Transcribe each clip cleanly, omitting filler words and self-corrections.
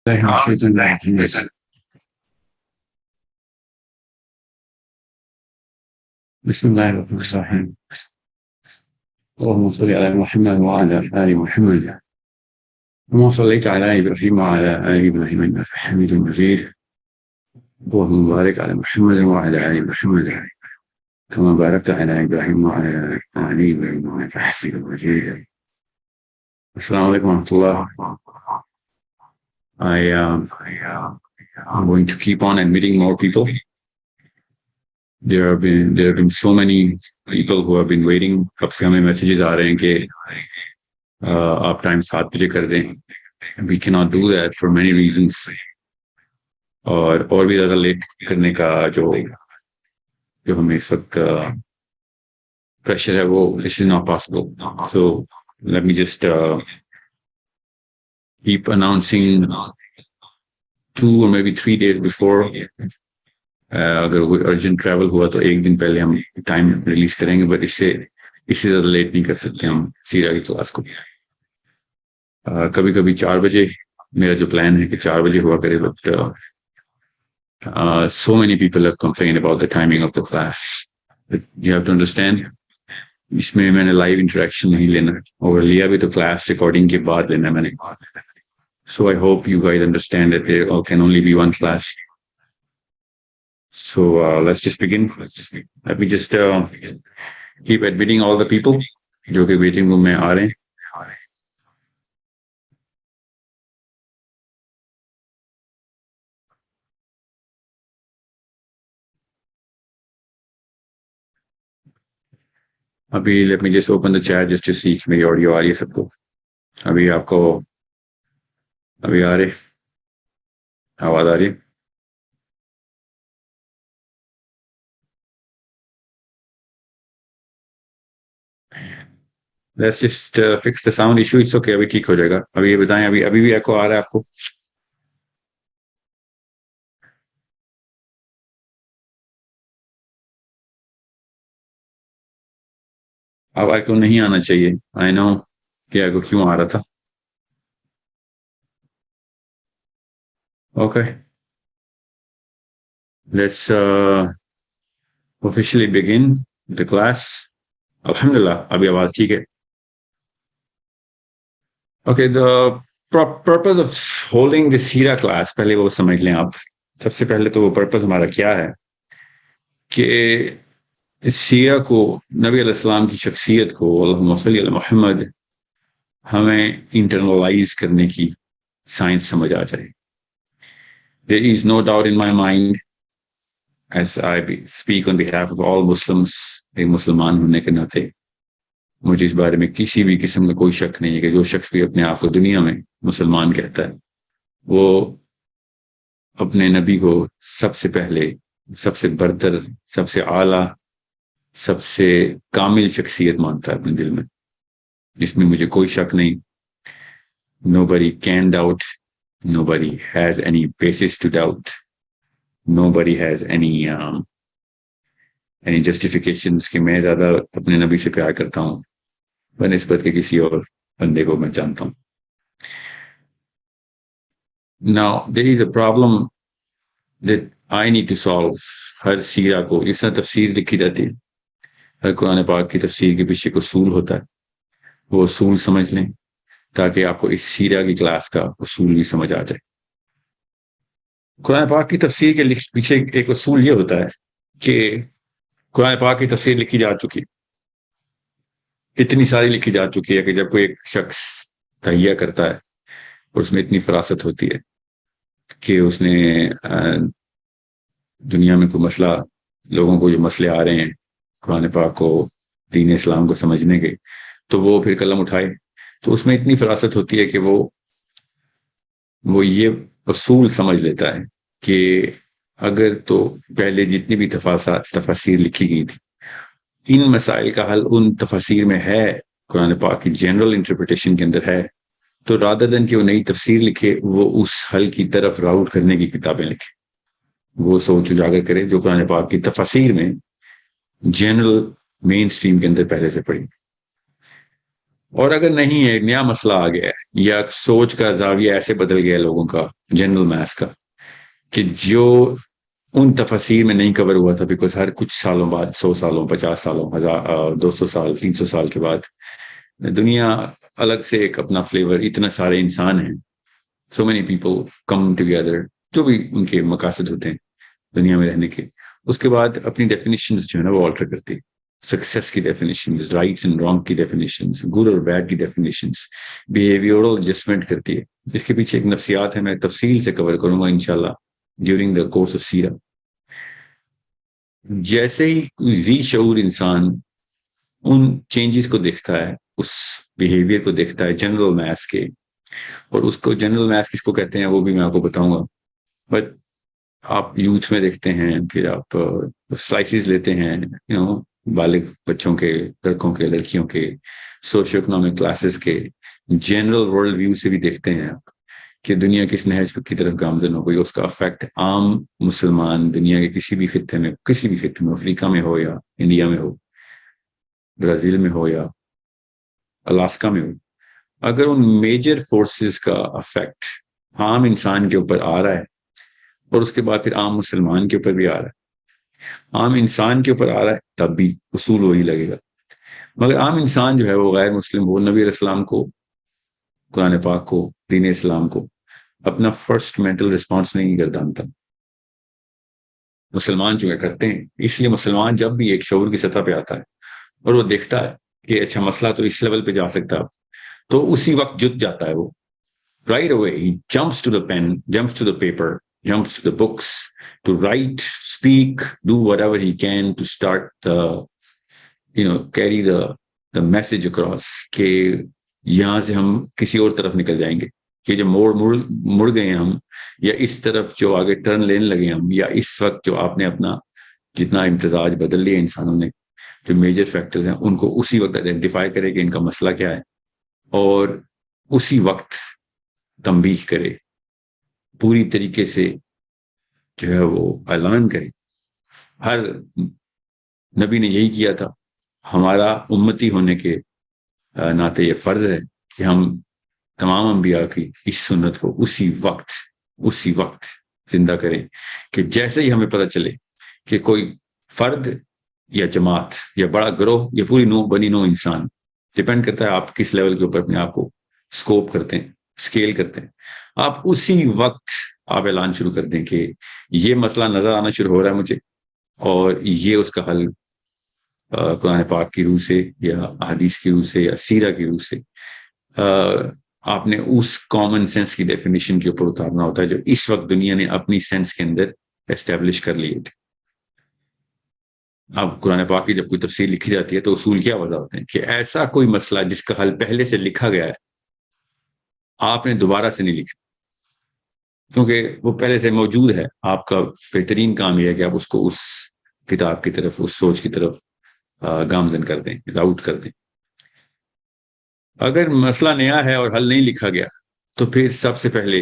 بسم الله الرحمن الرحيم. اللهم صل على محمد وعلى آل محمد كما صليت على إبراهيم وعلى آل إبراهيم إنك حميد مجيد. اللهم بارك على محمد وعلى آل محمد كما باركت على إبراهيم وعلى آل إبراهيم إنك حميد مجيد. السلام عليكم ورحمة الله. I'm going to keep on admitting more people. There have been so many people who have been waiting. کب سے ہمیں میسیجز آ رہے ہیں کہ آپ ٹائم 7 بجے کر دیں. We cannot do that for many reasons. اور بھی زیادہ لیٹ کرنے کا جو ہمیں اس وقت پریشر ہے وہ this is not possible. So let me just keep announcing 2 or maybe 3 days before. اگر کوئی ارجنٹ ٹریول ہوا تو ایک دن پہلے ہم ٹائم ریلیز کریں گے، بٹ اس سے زیادہ لیٹ نہیں کر سکتے ہم سیرا کی کلاس کو. کبھی کبھی 4 بجے میرا جو پلان ہے کہ 4 بجے ہوا کرے، but so many people have complained about the timing of the class. But you have to understand, اس میں نے لائیو انٹریکشن نہیں لینا، اور لیا بھی تو کلاس ریکارڈنگ کے بعد لینا میں نے. So I hope you guys understand that there can only be one class. So let's just begin. Let me just keep admitting all the people جو کہ waiting room میں آ رہے ہیں. ابھی let me just open the chat just to see کہ میری audio آ رہی ہے سب کو. ابھی آپ کو ابھی آ رہی آواز آ رہی ہے؟ Let's just fix the sound issue. It's okay. ابھی ٹھیک ہو جائے گا. ابھی یہ بتائیں ابھی بھی ایکو آ رہا ہے آپ کو؟ اب ایکو نہیں آنا چاہیے. I know کہ ایکو کیوں آ رہا تھا. Okay. Let's officially begin the class. Alhamdulillah, ابھی آواز ٹھیک ہے. Okay, the purpose of holding the Sierra class پہلے وہ سمجھ لیں آپ. سب سے پہلے تو وہ پرپز ہمارا کیا ہے کہ سیرا کو، نبی علیہ السلام کی شخصیت کو، اللہم صلی علی محمد، ہمیں انٹرنلائز کرنے کی سائنس سمجھ آ جائے. There is no doubt in my mind, as I speak on behalf of all Muslims, ایک مسلمان ہونے کے ناطے مجھے اس بارے میں کسی بھی قسم کا کوئی شک نہیں ہے کہ جو شخص بھی اپنے آپ کو دنیا میں مسلمان کہتا ہے وہ اپنے نبی کو سب سے پہلے، سب سے برتر، سب سے اعلیٰ، سب سے کامل شخصیت مانتا ہے اپنے دل میں. اس میں مجھے کوئی شک نہیں. Nobody can doubt. Nobody has any basis to doubt. Nobody has any justifications کہ میں زیادہ اپنے نبی سے پیار کرتا ہوں بنسبت کے کسی اور بندے کو میں جانتا ہوں. Now there is a problem that I need to solve. ہر سیرہ کو اس طرح تفسیر لکھی جاتی ہے، ہر قرآن پاک کی تفسیر کے پیچھے ایک اصول ہوتا ہے. وہ اصول سمجھ لیں تاکہ آپ کو اس سیرہ کی کلاس کا اصول بھی سمجھ آ جائے. قرآن پاک کی تفسیر کے پیچھے ایک اصول یہ ہوتا ہے کہ قرآن پاک کی تفسیر لکھی جا چکی، اتنی ساری لکھی جا چکی ہے کہ جب کوئی ایک شخص تہیہ کرتا ہے اور اس میں اتنی فراست ہوتی ہے کہ اس نے دنیا میں کوئی مسئلہ، لوگوں کو جو مسئلے آ رہے ہیں قرآن پاک کو، دین اسلام کو سمجھنے کے، تو وہ پھر قلم اٹھائے. تو اس میں اتنی فراست ہوتی ہے کہ وہ یہ اصول سمجھ لیتا ہے کہ اگر تو پہلے جتنی بھی تفاسیر لکھی گئی تھی، ان مسائل کا حل ان تفاسیر میں ہے، قرآن پاک کی جنرل انٹرپریٹیشن کے اندر ہے، تو رادر دین کہ وہ نئی تفسیر لکھے، وہ اس حل کی طرف راؤٹ کرنے کی کتابیں لکھے. وہ سوچ اجاگر کرے جو قرآن پاک کی تفاسیر میں جنرل مین سٹریم کے اندر پہلے سے پڑھی. اور اگر نہیں ہے، نیا مسئلہ آ گیا ہے یا سوچ کا زاویہ ایسے بدل گیا لوگوں کا جنرل میتھس کا کہ جو ان تفاسیر میں نہیں کور ہوا تھا، بیکاز ہر کچھ سالوں بعد، 100 سالوں، 50 سالوں، 200 سال، 300 سال کے بعد دنیا الگ سے ایک اپنا فلیور، اتنا سارے انسان ہیں، so many people come together, جو بھی ان کے مقاصد ہوتے ہیں دنیا میں رہنے کے، اس کے بعد اپنی ڈیفینیشنز جو ہے نا وہ آلٹر کرتی ہے. سکسیس کی ڈیفینیشنز، رائٹس اینڈ رانگ کی ڈیفینیشنز، گڈ اور بیڈ کی ڈیفینیشنز، بیہیویئرل ایڈجسٹمنٹ کرتی ہے. اس کے پیچھے ایک نفسیات ہے، میں تفصیل سے کور کروں گا انشاءاللہ ڈیورنگ دا کورس آف سیرہ. جیسے ہی ذی شعور انسان ان چینجز کو دیکھتا ہے، اس بیہیویئر کو دیکھتا ہے جنرل میتھس کے، اور اس کو جنرل میتھس کس کو کہتے ہیں وہ بھی میں آپ کو بتاؤں گا، بٹ آپ یوتھ میں دیکھتے ہیں، پھر آپ سلائسز لیتے ہیں، بالغ بچوں کے، لڑکوں کے، لڑکیوں کے، سوشو اکنامک کلاسز کے، جنرل ورلڈ ویو سے بھی دیکھتے ہیں آپ کہ دنیا کس نہج کی طرف گامزن ہو گئی. اس کا افیکٹ عام مسلمان دنیا کے کسی بھی خطے میں، افریقہ میں ہو یا انڈیا میں ہو، برازیل میں ہو یا الاسکا میں ہو، اگر ان میجر فورسز کا افیکٹ عام انسان کے اوپر آ رہا ہے، اور اس کے بعد پھر عام مسلمان کے اوپر بھی آ رہا ہے، عام انسان کے اوپر آ رہا ہے، تب بھی اصول وہی لگے گا. مگر عام انسان جو ہے وہ غیر مسلم، وہ نبی علیہ السلام کو، قرآن پاک کو، دین اسلام کو اپنا فرسٹ مینٹل رسپانس نہیں گردانتا. مسلمان جو ہے کرتے ہیں. اس لیے مسلمان جب بھی ایک شعور کی سطح پہ آتا ہے اور وہ دیکھتا ہے کہ اچھا مسئلہ تو اس لیول پہ جا سکتا ہے، تو اسی وقت جت جاتا ہے وہ. right away he jumps to the pen, jumps to the paper, jumps to the books to write, speak, do whatever he can to start the, carry the message across کہ یہاں سے ہم کسی اور طرف نکل جائیں گے، کہ جب مڑ گئے ہم، یا اس طرف جو آگے ٹرن لینے لگے ہم، یا اس وقت جو آپ نے اپنا جتنا امتزاج بدل لیا انسانوں نے، جو میجر فیکٹرز ہیں ان کو اسی وقت آئیڈینٹیفائی کرے کہ ان کا مسئلہ کیا ہے، اور اسی وقت تنبیہ کرے، پوری طریقے سے جو ہے وہ اعلان کرے. ہر نبی نے یہی کیا تھا. ہمارا امتی ہونے کے ناطے یہ فرض ہے کہ ہم تمام انبیاء کی اس سنت کو اسی وقت زندہ کریں، کہ جیسے ہی ہمیں پتہ چلے کہ کوئی فرد یا جماعت یا بڑا گروہ یا پوری بنی نو انسان، ڈیپینڈ کرتا ہے آپ کس لیول کے اوپر اپنے آپ کو اسکوپ کرتے ہیں، اسکیل کرتے ہیں، آپ اسی وقت آپ اعلان شروع کر دیں کہ یہ مسئلہ نظر آنا شروع ہو رہا ہے مجھے، اور یہ اس کا حل قرآن پاک کی روح سے یا احادیث کی روح سے یا سیرہ کی روح سے آپ نے اس کامن سینس کی ڈیفینیشن کے اوپر اتارنا ہوتا ہے جو اس وقت دنیا نے اپنی سینس کے اندر اسٹیبلش کر لیے تھے. اب قرآن پاک کی جب کوئی تفسیر لکھی جاتی ہے تو اصول کیا وضع ہوتے ہیں کہ ایسا کوئی مسئلہ جس کا حل پہلے سے لکھا گیا ہے آپ نے دوبارہ سے نہیں لکھا، کیونکہ وہ پہلے سے موجود ہے. آپ کا بہترین کام یہ ہے کہ آپ اس کو اس کتاب کی طرف، اس سوچ کی طرف گامزن کر دیں، راؤٹ کر دیں. اگر مسئلہ نیا ہے اور حل نہیں لکھا گیا تو پھر سب سے پہلے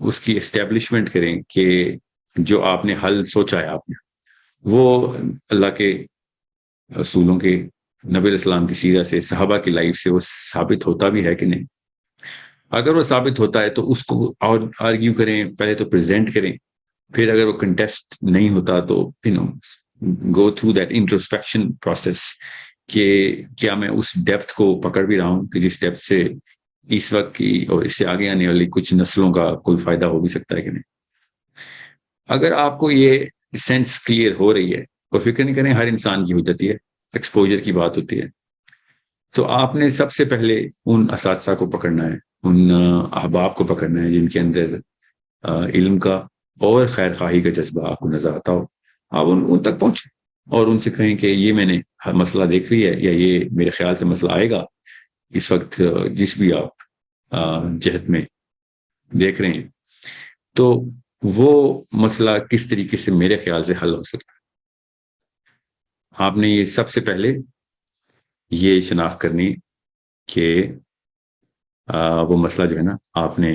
اس کی اسٹیبلشمنٹ کریں کہ جو آپ نے حل سوچا ہے آپ نے، وہ اللہ کے اصولوں کے، نبی علیہ السلام کی سیرہ سے، صحابہ کی لائف سے وہ ثابت ہوتا بھی ہے کہ نہیں. اگر وہ ثابت ہوتا ہے تو اس کو اور آرگیو کریں، پہلے تو پریزنٹ کریں، پھر اگر وہ کنٹیسٹ نہیں ہوتا تو go through that introspection process کہ کیا میں اس ڈیپتھ کو پکڑ بھی رہا ہوں کہ جس ڈیپتھ سے اس وقت کی اور اس سے آگے آنے والی کچھ نسلوں کا کوئی فائدہ ہو بھی سکتا ہے کہ نہیں. اگر آپ کو یہ سینس کلیئر ہو رہی ہے، اور فکر نہیں کریں ہر انسان کی ہو جاتی ہے، ایکسپوجر کی بات ہوتی ہے، تو آپ نے سب سے پہلے ان اساتذہ کو پکڑنا ہے، ان احباب کو پکڑنا ہے جن کے اندر علم کا اور خیر خواہی کا جذبہ آپ کو نظر آتا ہو. آپ ان تک پہنچیں اور ان سے کہیں کہ یہ میں نے مسئلہ دیکھ لی ہے، یا یہ میرے خیال سے مسئلہ آئے گا اس وقت جس بھی آپ جہت میں دیکھ رہے ہیں، تو وہ مسئلہ کس طریقے سے میرے خیال سے حل ہو سکتا ہے. آپ نے یہ سب سے پہلے یہ شناخت کرنی کہ وہ مسئلہ جو ہے نا آپ نے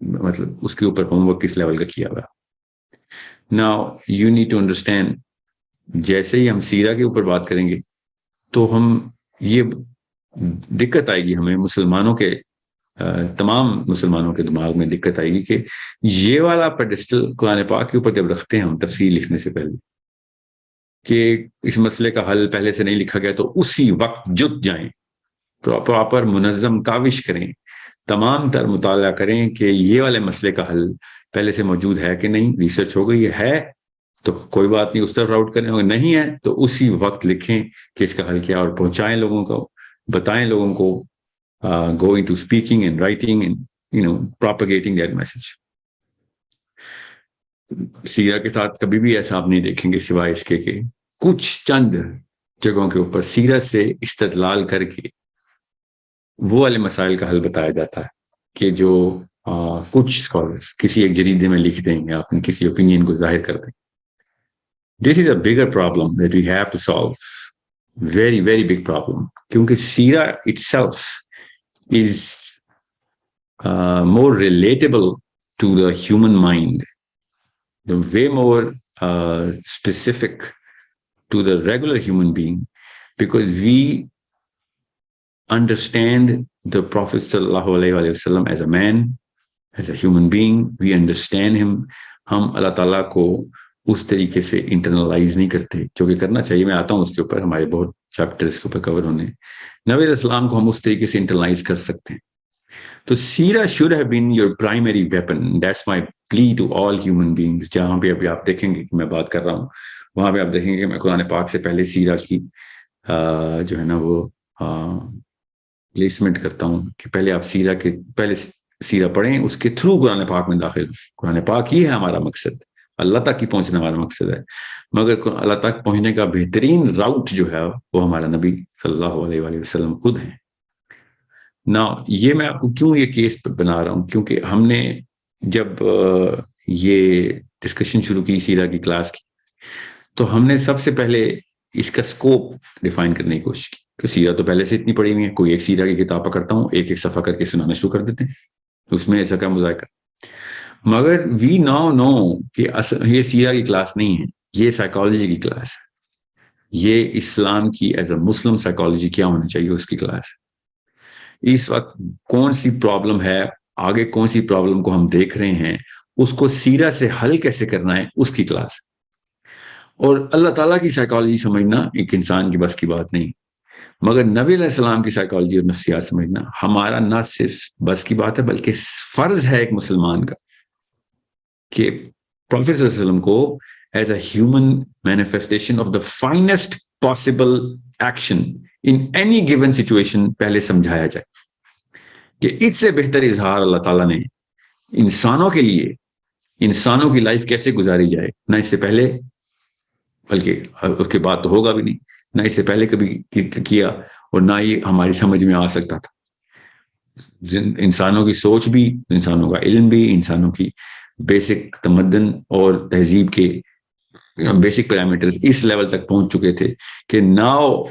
مطلب اس کے اوپر ہوم ورک کس لیول کا کیا ہوا. Now you need to understand، جیسے ہی ہم سیرہ کے اوپر بات کریں گے تو ہم یہ دقت آئے گی ہمیں مسلمانوں کے تمام مسلمانوں کے دماغ میں دقت آئے گی کہ یہ والا پیڈسٹل قرآن پاک کے اوپر جب رکھتے ہیں ہم تفسیر لکھنے سے پہلے کہ اس مسئلے کا حل پہلے سے نہیں لکھا گیا تو اسی وقت جت جائیں، پراپر منظم کاوش کریں، تمام تر مطالعہ کریں کہ یہ والے مسئلے کا حل پہلے سے موجود ہے کہ نہیں، ریسرچ ہو گئی ہے تو کوئی بات نہیں، اس طرف راؤٹ کریں، اور نہیں ہے تو اسی وقت لکھیں کہ اس کا حل کیا، اور پہنچائیں لوگوں کو، بتائیں لوگوں کو، go into speaking and writing and propagating that message. سیرہ کے ساتھ کبھی بھی ایسا آپ نہیں دیکھیں گے سوائے اس کے کہ کچھ چند جگہوں کے اوپر سیرت سے استدلال کر کے وہ والے مسائل کا حل بتایا جاتا ہے کہ جو کچھ اسکالرس کسی ایک جریدے میں لکھ دیں یا اپنی کسی اوپینین کو ظاہر کر دیں. This is a bigger problem that we have to solve, very very big problem, کیونکہ سیرہ itself is more relatable to the human mind, way more specific to the regular human being, because we understand the Prophet sallallahu alaihi wasallam as a man, as a human being. We understand him. ہم اللہ تعالیٰ کو اس طریقے سے internalise نہیں کرتے جو کہ کرنا چاہیے. میں آتا ہوں اس کے اوپر، ہمارے بہت چیپٹرز کے اوپر کور ہونے. نبی علیہ السلام کو ہم اس طریقے سے انٹرنلائز کر سکتے ہیں. تو سیرہ should have been your primary weapon. That's my plea to all human beings. جہاں پہ ابھی آپ دیکھیں گے کہ میں بات کر رہا ہوں وہاں پہ آپ دیکھیں گے کہ میں قرآن پاک سے پہلے سیرہ کی جو ہے نا وہ پلیسمنٹ کرتا ہوں کہ پہلے آپ سیرہ کے پہلے سیرہ پڑھیں، اس کے تھرو قرآن پاک میں داخل. قرآن پاک ہی ہے ہمارا مقصد، اللہ تک کی پہنچنا ہمارا مقصد ہے، مگر اللہ تک پہنچنے کا بہترین راؤٹ جو ہے وہ ہمارا نبی صلی اللہ علیہ وآلہ وسلم خود ہیں. نا یہ میں آپ کو کیوں یہ کیس بنا رہا ہوں، کیونکہ ہم نے جب یہ ڈسکشن شروع کی سیرہ کی کلاس کی تو ہم نے سب سے پہلے اس کا سکوپ ڈیفائن کرنے کی کوشش کی کہ سیرہ تو پہلے سے اتنی پڑھی ہوئی ہے، کوئی ایک سیرہ کی کتاب پکڑتا ہوں، ایک ایک صفحہ کر کے سنانا شروع کر دیتے ہیں، اس میں ایسا کیا مذائقہ. مگر وی ناؤ نو کہ یہ سیرہ کی کلاس نہیں ہے، یہ سائیکالوجی کی کلاس ہے. یہ اسلام کی ایز اے مسلم سائیکالوجی کیا ہونا چاہیے اس کی کلاس ہے. اس وقت کون سی پرابلم ہے، آگے کون سی پرابلم کو ہم دیکھ رہے ہیں، اس کو سیرہ سے حل کیسے کرنا ہے، اس کی کلاس. اور اللہ تعالیٰ کی سائیکالوجی سمجھنا ایک انسان کی بس کی بات نہیں، مگر نبی علیہ السلام کی سائیکالوجی اور نفسیات سمجھنا ہمارا نہ صرف بس کی بات ہے بلکہ فرض ہے ایک مسلمان کا کہ پروفیٹ صلی اللہ علیہ وسلم کو as a human manifestation of the finest possible action in any given situation پہلے سمجھایا جائے کہ اس سے بہتر اظہار اللہ تعالیٰ نے انسانوں کے لیے انسانوں کی لائف کیسے گزاری جائے نہ اس سے پہلے، بلکہ اس کے بعد تو ہوگا بھی نہیں، نہ اس سے پہلے کبھی کیا اور نہ ہی ہماری سمجھ میں آ سکتا تھا. انسانوں کی سوچ بھی، انسانوں کا علم بھی، انسانوں کی بیسک تمدن اور تہذیب کے بیسک پیرامیٹرز اس لیول تک پہنچ چکے تھے کہ now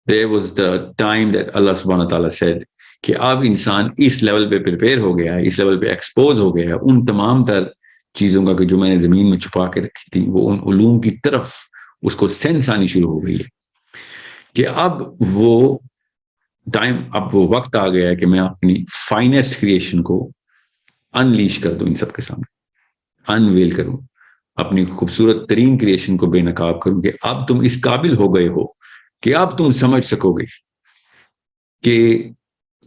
there was the time that اللہ سبحانہ تعالیٰ said کہ اب انسان اس لیول پہ پریپیئر ہو گیا ہے، اس لیول پہ ایکسپوز ہو گیا ہے ان تمام تر چیزوں کا کہ جو میں نے زمین میں چھپا کے رکھی تھی، وہ ان علوم کی طرف اس کو سینس آنی شروع ہو گئی ہے کہ اب وہ ٹائم، اب وہ وقت آ گیا ہے کہ میں اپنی فائنسٹ کریشن کو انلیش کر دوں، ان سب کے سامنے انویل کروں، اپنی خوبصورت ترین کریشن کو بے نقاب کروں کہ اب تم اس قابل ہو گئے ہو کہ اب تم سمجھ سکو گے کہ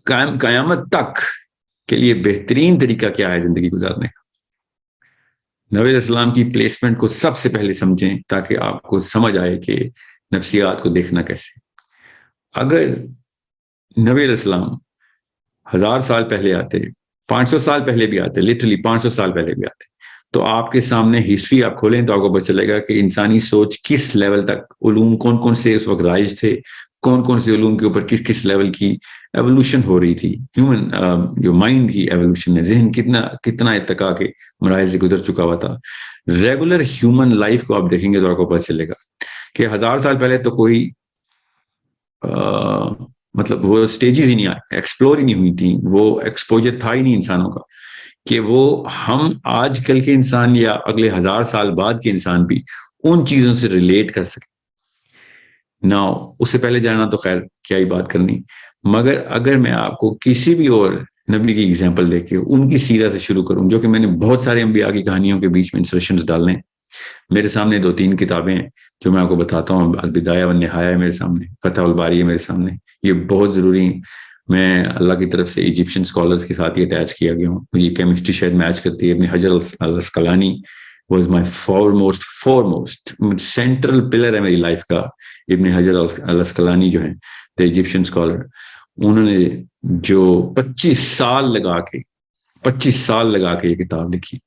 قیامت تک کے لیے بہترین طریقہ کیا ہے زندگی گزارنے کا. نبی علیہ السلام کی پلیسمنٹ کو سب سے پہلے سمجھیں تاکہ آپ کو سمجھ آئے کہ نفسیات کو دیکھنا کیسے. اگر نبی علیہ السلام 1000 سال پہلے آتے، 500 سال پہلے بھی آتے، لٹرلی 500 سال پہلے بھی آتے، تو آپ کے سامنے ہسٹری آپ کھولیں تو آپ کو پتہ چلے گا کہ انسانی سوچ کس لیول تک، علوم کون کون سے اس وقت رائج تھے، کون کون سے علوم کے اوپر کس کس لیول کی ایوولوشن ہو رہی تھی. ہیومن جو مائنڈ کی ایوولوشن ہے، ذہن کتنا ارتقا کے مراحل سے گزر چکا ہوا تھا. ریگولر ہیومن لائف کو آپ دیکھیں گے تو آپ کو پتہ چلے گا کہ 1000 سال پہلے تو کوئی مطلب وہ سٹیجز ہی نہیں آئے، ایکسپلور ہی نہیں ہوئی تھیں، وہ ایکسپوجر تھا ہی نہیں انسانوں کا کہ وہ ہم آج کل کے انسان یا اگلے 1000 سال بعد کے انسان بھی ان چیزوں سے ریلیٹ کر سکیں. ناؤ اس سے پہلے جانا تو خیر کیا ہی بات کرنی، مگر اگر میں آپ کو کسی بھی اور نبی کی ایگزامپل دے کے ان کی سیرت سے شروع کروں، جو کہ میں نے بہت سارے انبیاء کی کہانیوں کے بیچ میں انسرشنز ڈالنے، میرے سامنے 2-3 کتابیں ہیں جو میں آپ کو بتاتا ہوں. البدایہ والنہایہ ہے میرے سامنے، فتح الباری ہے میرے سامنے، یہ بہت ضروری ہیں. میں اللہ کی طرف سے ایجپشن اسکالرس کے ساتھ ہی اٹیچ کیا گیا ہوں. یہ کیمسٹری شاید میچ کرتی ہے. ابن حجر الاسقلانی was my foremost central pillar ہے میری لائف کا. ابن حجر الاسقلانی جو ہیں دا ایجپشین اسکالر، انہوں نے جو 25 سال لگا کے یہ کتاب لکھی.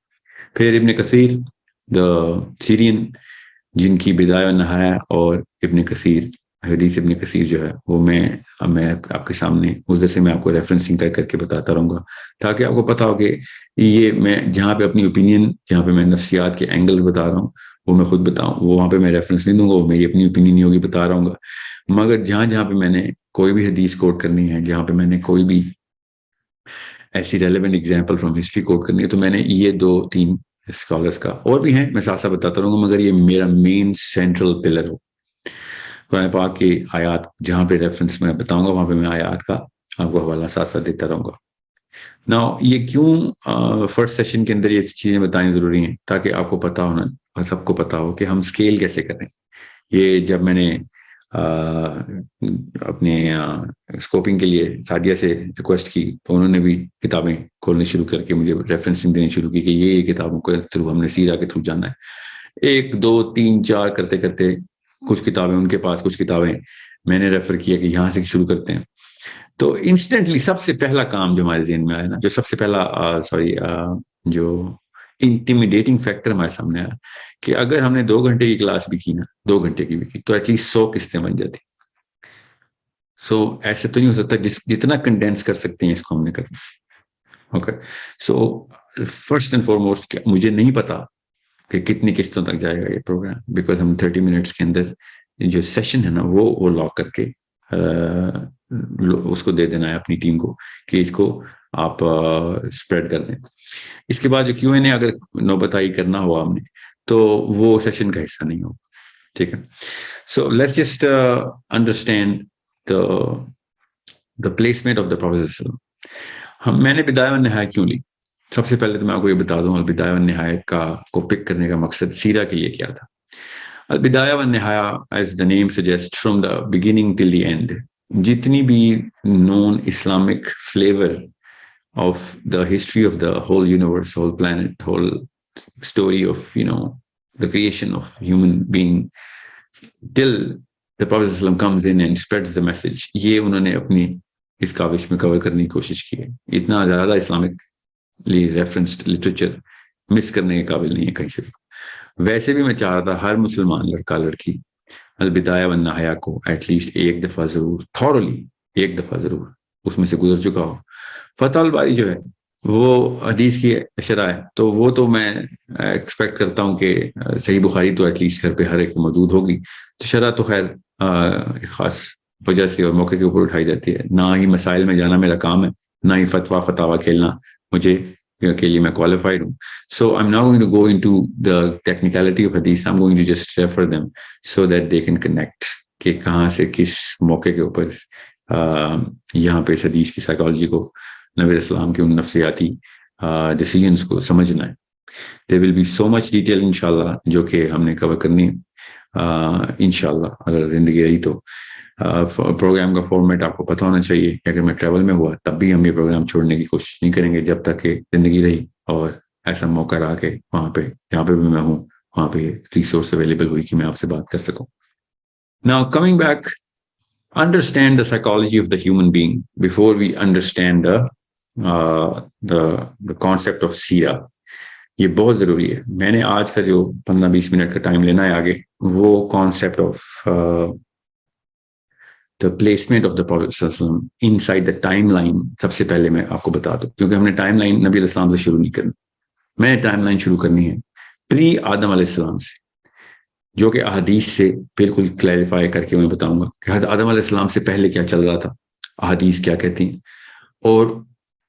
پھر ابن کثیر دا سیرین، جن کی بدایہ و نہایہ اور ابن کثیر حدیث ابن کثیر جو ہے وہ میں آپ کے سامنے اس سے میں آپ کو ریفرنسنگ کر کے بتاتا رہوں گا، تاکہ آپ کو پتا ہو کہ یہ میں جہاں پہ اپنی اوپینین، جہاں پہ میں نفسیات کے اینگلز بتا رہا ہوں وہ میں خود بتاؤں، وہ وہاں پہ میں ریفرنس نہیں دوں گا، وہ میری اپنی اوپینین نہیں ہوگی، بتا رہا ہوں گا. مگر جہاں پہ میں نے کوئی بھی حدیث کوٹ کرنی ہے، جہاں پہ میں نے کوئی بھی ایسی ریلیونٹ ایگزامپل فرام ہسٹری کوٹ کرنی ہے، تو میں نے یہ 2-3 اسکالرس کا، اور بھی ہیں میں ساتھ ساتھ بتاتا رہوں گا، مگر یہ میرا مین سینٹرل پلر ہو. قرآن پاک کی آیات جہاں پہ ریفرنس میں بتاؤں گا وہاں پہ میں آیات کا آپ کو حوالہ ساتھ ساتھ دیتا رہوں گا. ناؤ یہ کیوں فرسٹ سیشن کے اندر یہ چیزیں بتانی ضروری ہیں، تاکہ آپ کو پتا ہونا اور سب کو پتا ہو کہ ہم اسکیل کیسے کریں. یہ جب میں نے اپنے اسکوپنگ کے لیے سعدیہ سے ریکویسٹ کی تو انہوں نے بھی کتابیں کھولنے شروع کر کے مجھے ریفرنسنگ دینی شروع کی کہ یہ کتابوں کے تھرو ہم نے سیرہ کے تھرو جانا ہے. 1 2 3 4 کرتے کرتے کچھ کتابیں ان کے پاس، کچھ کتابیں میں نے ریفر کیا کہ یہاں سے شروع کرتے ہیں. تو انسٹنٹلی سب سے پہلا کام جو ہمارے ذہن میں آیا نا، جو سب سے پہلا جو انٹیمیڈیٹنگ فیکٹر ہمارے سامنے آیا کہ اگر ہم نے 2 گھنٹے کی کلاس بھی کی نا، 2 گھنٹے کی بھی کی، تو ایٹ لیسٹ 100 قسطیں بن جاتی. ایسے تو نہیں ہو سکتا، جتنا کنڈینس کر سکتے ہیں اس کو ہم نے کرنا. اوکے، فرسٹ اینڈ فارموسٹ مجھے نہیں پتا کہ کتنی قسطوں تک جائے گا یہ پروگرام، بیکاز ہم 30 منٹس کے اندر جو سیشن ہے نا وہ لاک کر کے اس کو دے دینا ہے اپنی ٹیم کو کہ اس کو آپ اسپریڈ کر دیں. اس کے بعد جو کیو این اے اگر نوبتائی کرنا ہوا ہم نے تو وہ سیشن کا حصہ نہیں ہوگا. ٹھیک ہے، so let's just understand the placement of the professor. میں نے بدایہ و نہایہ کیوں لی؟ سب سے پہلے تو میں آپ کو یہ بتا دوں البدایہ و نہایہ کو پک کرنے کا مقصد سیرہ کے لیے کیا تھا. البدایہ و نہایہ ایز دا نیم سجیسٹ from the beginning till the end, جتنی بھی known Islamic flavour of the history of the whole universe, whole planet, whole story of the creation of human being till the Prophet ﷺ comes in and spreads the message. یہ انہوں نے اپنی اس کاوش میں کور کرنے کی کوشش کی ہے. اتنا زیادہ اسلامکلی ریفرنسڈ لٹریچر مس کرنے کے قابل نہیں ہے کہیں سے. ویسے بھی میں چاہ رہا تھا ہر مسلمان لڑکا لڑکی البدایہ والنہایہ کو ایٹ لیسٹ ایک دفعہ ضرور، تھورلی ایک دفعہ ضرور اس میں سے گزر چکا ہو. فتح الباری جو ہے وہ حدیث کی شرح ہے، تو وہ تو میں ایکسپیکٹ کرتا ہوں کہ صحیح بخاری تو ایٹ لیسٹ گھر پہ ہر ایک موجود ہوگی. تو شرح تو خیر ایک خاص وجہ سے اور موقع کے اوپر اٹھائی جاتی ہے. نہ ہی مسائل میں جانا میرا کام ہے، نہ ہی فتوا کھیلنا مجھے کے لیے میں کوالیفائڈ ہوں. So I am not going to go into the technicality of حدیث، I am going to just refer them so that they can connect کہ کہاں سے کس موقع کے اوپر یہاں پہ اس حدیث کی سائیکالوجی کو، نبی اسلام کے ان نفسیاتی ڈیسیجنس کو سمجھنا ہے. there will be so much detail انشاءاللہ جو کہ ہم نے کور کرنی انشاءاللہ اگر زندگی رہی تو. پروگرام کا فارمیٹ آپ کو پتہ ہونا چاہیے کہ اگر میں ٹریول میں ہوا تب بھی ہم یہ پروگرام چھوڑنے کی کوشش نہیں کریں گے جب تک کہ زندگی رہی اور ایسا موقع رہا کہ وہاں پہ جہاں پہ بھی میں ہوں وہاں پہ ریسورس اویلیبل ہوئی کہ میں آپ سے بات کر سکوں. Now coming back, understand the psychology of the human being before we understand the concept of سیرہ. یہ بہت ضروری ہے. میں نے آج کا جو 15-20 منٹ کا ٹائم لینا ہے آگے، وہ concept of the placement of the Prophet صلی اللہ علیہ وسلم inside the timeline سب سے پہلے میں آپ کو بتا دوں، کیونکہ ہم نے ٹائم لائن نبی علیہ السلام سے شروع نہیں کرنی. میں نے ٹائم لائن شروع کرنی ہے پری آدم علیہ السلام سے، جو کہ احادیث سے بالکل کلیریفائی کر کے میں بتاؤں گا کہ حضرت آدم علیہ السلام سے پہلے کیا چل رہا تھا، احادیث کیا کہتی ہیں، اور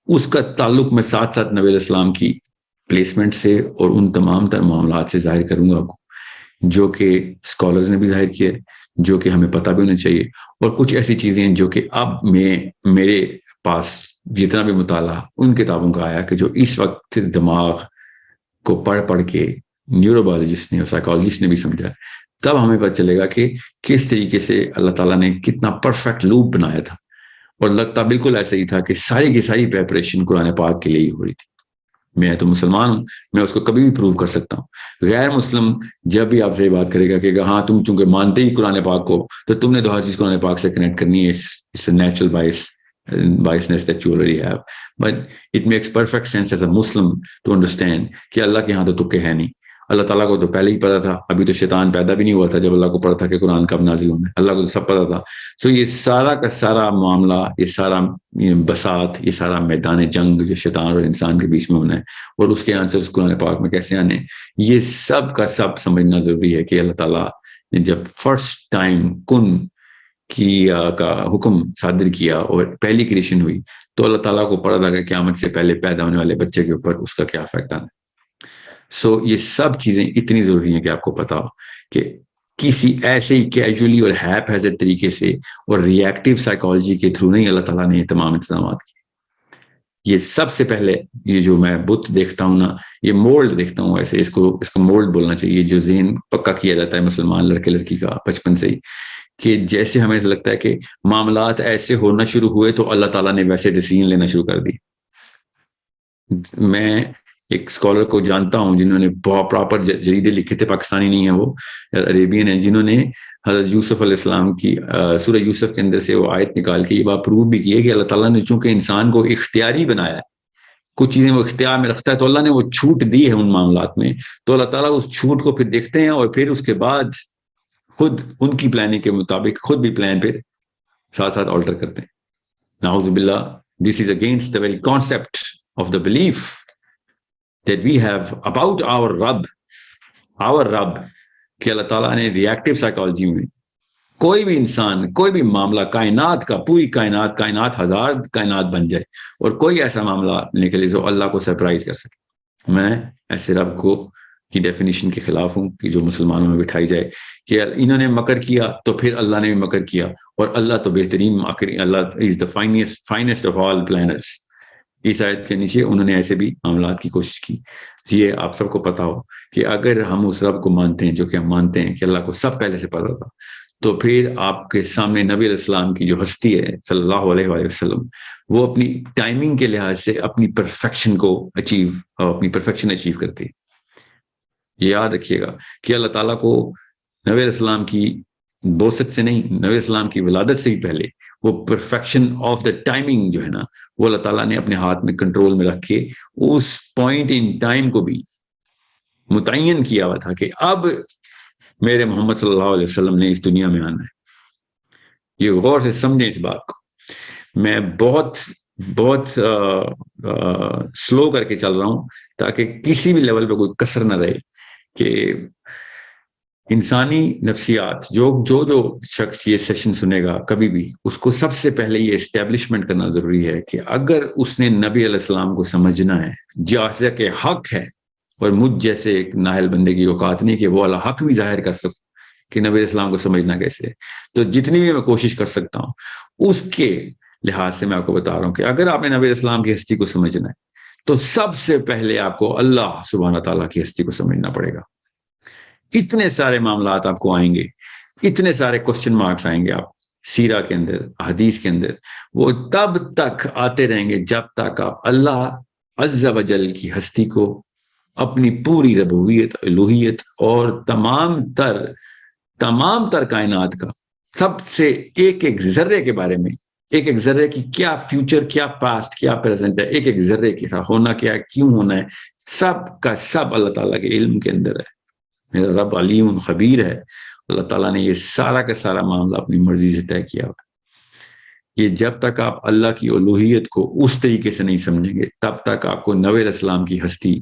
اس کا تعلق میں ساتھ ساتھ نبی علیہ السلام کی پلیسمنٹ سے اور ان تمام تر معاملات سے ظاہر کروں گا آپ کو جو کہ اسکالرز نے بھی ظاہر کیے، جو کہ ہمیں پتہ بھی ہونا چاہیے، اور کچھ ایسی چیزیں جو کہ اب میرے پاس جتنا بھی مطالعہ ان کتابوں کا آیا کہ جو اس وقت دماغ کو پڑھ کے نیوروبیولوجسٹ نے اور سائیکالوجسٹ نے بھی سمجھا، تب ہمیں پتہ چلے گا کہ کس طریقے سے اللہ تعالیٰ نے کتنا پرفیکٹ لوپ بنایا تھا، اور لگتا بالکل ایسا ہی تھا کہ ساری کی ساری پریپریشن قرآن پاک کے لیے ہی ہو رہی تھی۔ میں تو مسلمان ہوں، میں اس کو کبھی بھی پروو کر سکتا ہوں۔ غیر مسلم جب بھی آپ سے یہ بات کرے گا کہ ہاں تم چونکہ مانتے ہی قرآن پاک کو، تو تم نے تو ہر چیز قرآن پاک سے کنیکٹ کرنی ہے، اس natural biasness that you already have. But it makes perfect sense as a Muslim to understand کہ اللہ کے ہاں تو تکے ہے نہیں، اللہ تعالیٰ کو تو پہلے ہی پتا تھا، ابھی تو شیطان پیدا بھی نہیں ہوا تھا جب اللہ کو پتا تھا کہ قرآن کب نازل ہونا ہے، اللہ کو تو سب پتا تھا۔ سو یہ سارا کا سارا معاملہ، یہ سارا بساط، یہ سارا میدان جنگ جو شیطان اور انسان کے بیچ میں ہونا ہے، اور اس کے آنسرز قرآن پاک میں کیسے آنے، یہ سب کا سب سمجھنا ضروری ہے کہ اللہ تعالیٰ نے جب فرسٹ ٹائم کن کا حکم صادر کیا اور پہلی کریشن ہوئی، تو اللہ تعالیٰ کو پڑا تھا کہ قیامت سے پہلے پیدا ہونے والے بچے کے اوپر اس کا کیا افیکٹ آنا ہے۔ سو یہ سب چیزیں اتنی ضروری ہیں کہ آپ کو پتا ہو کہ کسی ایسے ہی کیجولی اور ہیپ ہیزرڈ طریقے سے اور ریئیکٹیو سائیکالوجی کے تھرو نہیں اللہ تعالیٰ نے یہ تمام انتظامات کیے۔ یہ سب سے پہلے یہ جو میں بت دیکھتا ہوں نا، یہ مولڈ دیکھتا ہوں، ایسے اس کو مولڈ بولنا چاہیے، جو ذہن پکا کیا جاتا ہے مسلمان لڑکے لڑکی کا بچپن سے ہی، کہ جیسے ہمیں ایسا لگتا ہے کہ معاملات ایسے ہونا شروع ہوئے تو اللہ تعالیٰ نے ویسے ڈیسیژن لینا شروع کر دی۔ میں ایک اسکالر کو جانتا ہوں جنہوں نے بہت پراپر جریدے لکھے تھے، پاکستانی نہیں ہیں، وہ عربین ہیں، جنہوں نے حضرت یوسف علیہ السلام کی سورہ یوسف کے اندر سے وہ آیت نکال کے یہ بات پروو بھی کی ہے کہ اللہ تعالیٰ نے چونکہ انسان کو اختیاری بنایا ہے، کچھ چیزیں وہ اختیار میں رکھتا ہے، تو اللہ نے وہ چھوٹ دی ہے ان معاملات میں، تو اللہ تعالیٰ اس چھوٹ کو پھر دیکھتے ہیں اور پھر اس کے بعد خود ان کی پلاننگ کے مطابق خود بھی پلان پھر ساتھ ساتھ آلٹر کرتے ہیں۔ نعوذ باللہ، this is against the very concept of the belief that we have about our Rabb کہ اللہ تعالیٰ نے ریئیکٹیو سائیکالوجی میں کوئی بھی انسان، کوئی بھی معاملہ کائنات کا، پوری کائنات ہزار کائنات بن جائے اور کوئی ایسا معاملہ نکلے جو اللہ کو سرپرائز کر سکے۔ میں ایسے رب کو کی ڈیفینیشن کے خلاف ہوں کہ جو مسلمانوں میں بٹھائی جائے کہ انہوں نے مکر کیا تو پھر اللہ نے بھی مکر کیا، اور اللہ تو بہترین ماکر، اللہ is the finest of all planners. اس آیت کے نیچے انہوں نے ایسے بھی معاملات کی کوشش کی۔ یہ آپ سب کو پتا ہو کہ اگر ہم اس رب کو مانتے ہیں جو کہ ہم مانتے ہیں کہ اللہ کو سب پہلے سے پتا تھا، تو پھر آپ کے سامنے نبی علیہ السلام کی جو ہستی ہے صلی اللہ علیہ وآلہ وسلم، وہ اپنی ٹائمنگ کے لحاظ سے اپنی پرفیکشن اچیو کرتی ہے۔ یاد رکھیے گا کہ اللہ تعالیٰ کو نبی علیہ السلام کی بوست سے نہیں، نبی علیہ السلام کی ولادت سے ہی پہلے وہ پرفیکشن آف دا ٹائمنگ جو ہے نا، وہ اللہ تعالیٰ نے اپنے ہاتھ میں کنٹرول میں رکھ کے اس پوائنٹ ان ٹائم کو بھی متعین کیا ہوا تھا کہ اب میرے محمد صلی اللہ علیہ وسلم نے اس دنیا میں آنا ہے۔ یہ غور سے سمجھیں اس بات کو۔ میں بہت سلو کر کے چل رہا ہوں تاکہ کسی بھی لیول پہ کوئی کسر نہ رہے کہ انسانی نفسیات، جو شخص یہ سیشن سنے گا کبھی بھی، اس کو سب سے پہلے یہ اسٹیبلشمنٹ کرنا ضروری ہے کہ اگر اس نے نبی علیہ السلام کو سمجھنا ہے جیسا کہ حق ہے، اور مجھ جیسے ایک نااہل بندے کی اوقات نہیں کہ وہ اللہ حق بھی ظاہر کر سکوں کہ نبی علیہ السلام کو سمجھنا کیسے، تو جتنی بھی میں کوشش کر سکتا ہوں اس کے لحاظ سے میں آپ کو بتا رہا ہوں کہ اگر آپ نے نبی علیہ السلام کی ہستی کو سمجھنا ہے تو سب سے پہلے آپ کو اللہ سبحانہ تعالیٰ کی ہستی کو سمجھنا پڑے گا۔ اتنے سارے معاملات آپ کو آئیں گے، اتنے سارے کوسچن مارکس آئیں گے آپ سیرہ کے اندر، حدیث کے اندر، وہ تب تک آتے رہیں گے جب تک آپ اللہ عز و جل کی ہستی کو، اپنی پوری ربوبیت، الوہیت اور تمام تر کائنات کا سب سے ایک ذرے کے بارے میں، ایک ذرے کی کیا فیوچر، کیا پاسٹ، کیا پریزنٹ ہے، ایک ذرے کے ساتھ ہونا کیا ہے، کیوں ہونا ہے، سب کا سب اللہ تعالیٰ کے علم کے اندر ہے۔ میرا رب علیم خبیر ہے۔ اللہ تعالیٰ نے یہ سارا کا سارا معاملہ اپنی مرضی سے طے کیا ہوا۔ یہ جب تک آپ اللہ کی الوہیت کو اس طریقے سے نہیں سمجھیں گے، تب تک آپ کو نبی علیہ السلام کی ہستی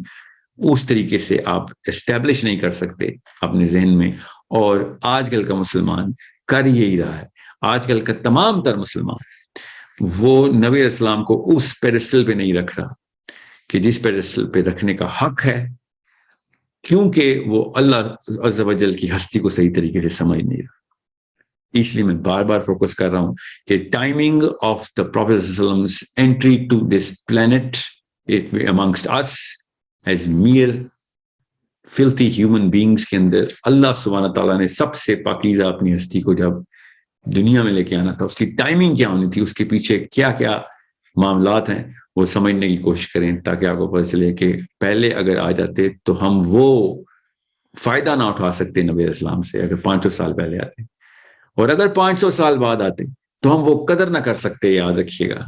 اس طریقے سے آپ اسٹیبلش نہیں کر سکتے اپنے ذہن میں۔ اور آج کل کا مسلمان کر یہی رہا ہے، آج کل کا تمام تر مسلمان وہ نبی علیہ السلام کو اس پیڈسٹل پہ نہیں رکھ رہا کہ جس پیڈسٹل پہ رکھنے کا حق ہے، کیونکہ وہ اللہ عز و جل کی ہستی کو صحیح طریقے سے سمجھ نہیں رہا۔ اس لیے میں بار بار فوکس کر رہا ہوں کہ timing of the prophet entry to this planet amongst us as mere filthy human beings کے اندر اللہ سبحانہ تعالیٰ نے سب سے پاکیزہ اپنی ہستی کو جب دنیا میں لے کے آنا تھا، اس کی ٹائمنگ کیا ہونی تھی، اس کے پیچھے کیا کیا معاملات ہیں، وہ سمجھنے کی کوشش کریں تاکہ آپ کو پتہ چلے کہ پہلے اگر آ جاتے تو ہم وہ فائدہ نہ اٹھا سکتے نبی اسلام سے اگر 500 سال پہلے آتے، اور اگر 500 سال بعد آتے تو ہم وہ قدر نہ کر سکتے. یاد رکھیے گا،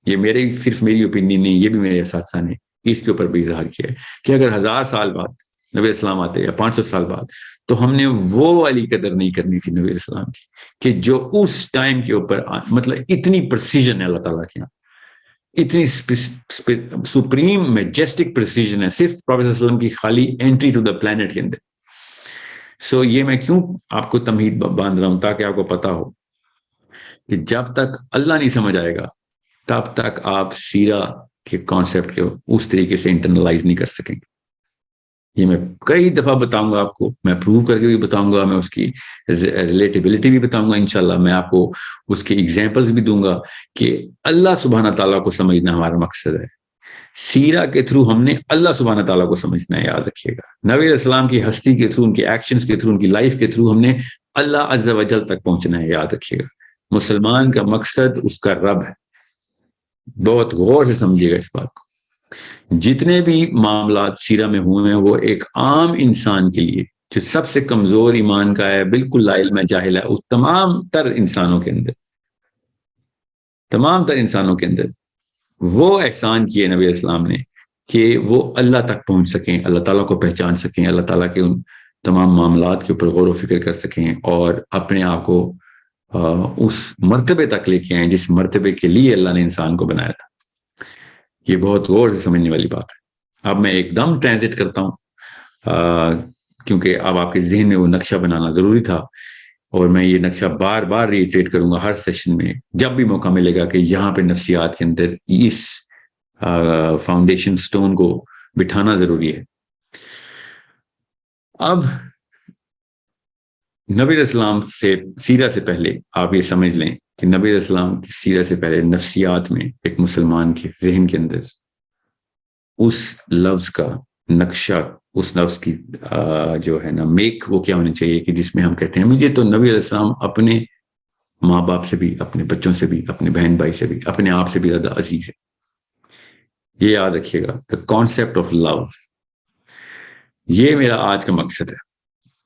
یہ صرف میری اوپینین نہیں، یہ بھی میرے اساتذہ نے اس کے اوپر بھی اظہار کیا ہے کہ اگر 1000 سال بعد نبی اسلام آتے یا 500 سال بعد تو ہم نے وہ والی قدر نہیں کرنی تھی نبی اسلام کی کہ جو اس ٹائم کے اوپر مطلب اتنی پرسیجن ہے اللہ تعالیٰ کے یہاں، اتنی سپریم میجسٹک پرسیجن ہے صرف پروفیٹ صلی اللہ علیہ وسلم کی خالی انٹری ٹو دا پلانٹ کے اندر. سو یہ میں کیوں آپ کو تمہید باندھ رہا ہوں تاکہ آپ کو پتا ہو کہ جب تک اللہ نہیں سمجھ آئے گا تب تک آپ سیرہ کے کانسیپٹ کو اس طریقے سے انٹرنلائز نہیں کر سکیں گے. یہ میں کئی دفعہ بتاؤں گا آپ کو، میں پروو کر کے بھی بتاؤں گا، میں اس کی ریلیٹیبلٹی بھی بتاؤں گا انشاءاللہ، میں آپ کو اس کے ایگزامپلز بھی دوں گا کہ اللہ سبحانہ تعالیٰ کو سمجھنا ہمارا مقصد ہے. سیرہ کے تھرو ہم نے اللہ سبحانہ تعالیٰ کو سمجھنا ہے. یاد رکھیے گا، نبی علیہ السلام کی ہستی کے تھرو، ان کے ایکشنز کے تھرو، ان کی لائف کے تھرو ہم نے اللہ عز و جل تک پہنچنا ہے. یاد رکھیے گا، مسلمان کا مقصد اس کا رب ہے. بہت غور سے سمجھیے گا اس بات کو. جتنے بھی معاملات سیرہ میں ہوئے ہیں وہ ایک عام انسان کے لیے جو سب سے کمزور ایمان کا ہے، بالکل لا علم ہے، جاہل ہے، اس تمام تر انسانوں کے اندر وہ احسان کیے نبی اسلام نے کہ وہ اللہ تک پہنچ سکیں، اللہ تعالیٰ کو پہچان سکیں، اللہ تعالیٰ کے ان تمام معاملات کے اوپر غور و فکر کر سکیں اور اپنے آپ کو اس مرتبے تک لے کے آئیں جس مرتبے کے لیے اللہ نے انسان کو بنایا تھا. یہ بہت غور سے سمجھنے والی بات ہے. اب میں ایک دم ٹرانزٹ کرتا ہوں کیونکہ اب آپ کے ذہن میں وہ نقشہ بنانا ضروری تھا، اور میں یہ نقشہ بار بار ریٹریٹ کروں گا ہر سیشن میں جب بھی موقع ملے گا کہ یہاں پہ نفسیات کے اندر اس فاؤنڈیشن سٹون کو بٹھانا ضروری ہے. اب نبی علیہ السلام سے سیرہ سے پہلے آپ یہ سمجھ لیں کہ نبی علیہ السلام کی سیرہ سے پہلے نفسیات میں ایک مسلمان کے ذہن کے اندر اس لفظ کا نقشہ، اس لفظ کی جو ہے نا میک، وہ کیا ہونی چاہیے کہ جس میں ہم کہتے ہیں مجھے تو نبی علیہ السلام اپنے ماں باپ سے بھی، اپنے بچوں سے بھی، اپنے بہن بھائی سے بھی، اپنے آپ سے بھی زیادہ عزیز ہے. یہ یاد رکھیے گا، the concept of love. یہ میرا آج کا مقصد ہے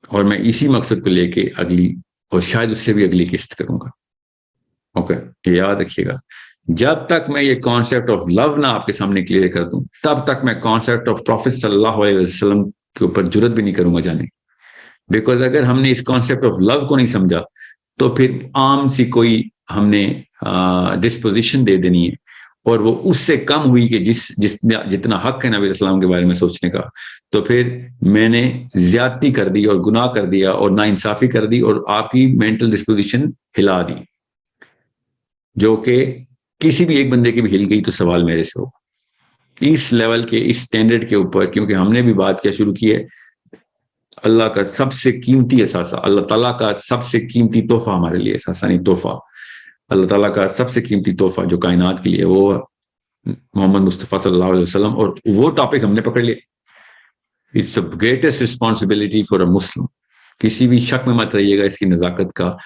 اور میں اسی مقصد کو لے کے اگلی اور شاید اس سے بھی اگلی قسط کروں گا. اوکے، یاد رکھیے گا، جب تک میں یہ کانسیپٹ آف لو نہ آپ کے سامنے کلیئر کر دوں تب تک میں کانسیپٹ آف پروفیٹ صلی اللہ علیہ وسلم کے اوپر جرت بھی نہیں کروں گا جانے. بیکاز اگر ہم نے اس کانسیپٹ آف لو کو نہیں سمجھا تو پھر عام سی کوئی ہم نے ڈسپوزیشن دے دینی ہے اور وہ اس سے کم ہوئی کہ جتنا حق ہے نبی علیہ السلام کے بارے میں سوچنے کا، تو پھر میں نے زیادتی کر دی اور گناہ کر دیا اور ناانصافی کر دی اور آپ کی مینٹل ڈسپوزیشن ہلا دی، جو کہ کسی بھی ایک بندے کی بھی ہل گئی تو سوال میرے سے ہو. اس لیول کے، اس سٹینڈرڈ کے اوپر، کیونکہ ہم نے بھی بات کیا شروع کی ہے، اللہ کا سب سے قیمتی اثاثہ، اللہ تعالیٰ کا سب سے قیمتی تحفہ ہمارے لیے، اثاثہ نہیں تحفہ، اللہ تعالیٰ کا سب سے قیمتی تحفہ جو کائنات کے لیے وہ محمد مصطفیٰ صلی اللہ علیہ وسلم. اور وہ ٹاپک ہم نے پکڑ لیا. It's the greatest responsibility for a Muslim. کسی بھی شک میں مت رہیے گا اس کی نزاکت کا.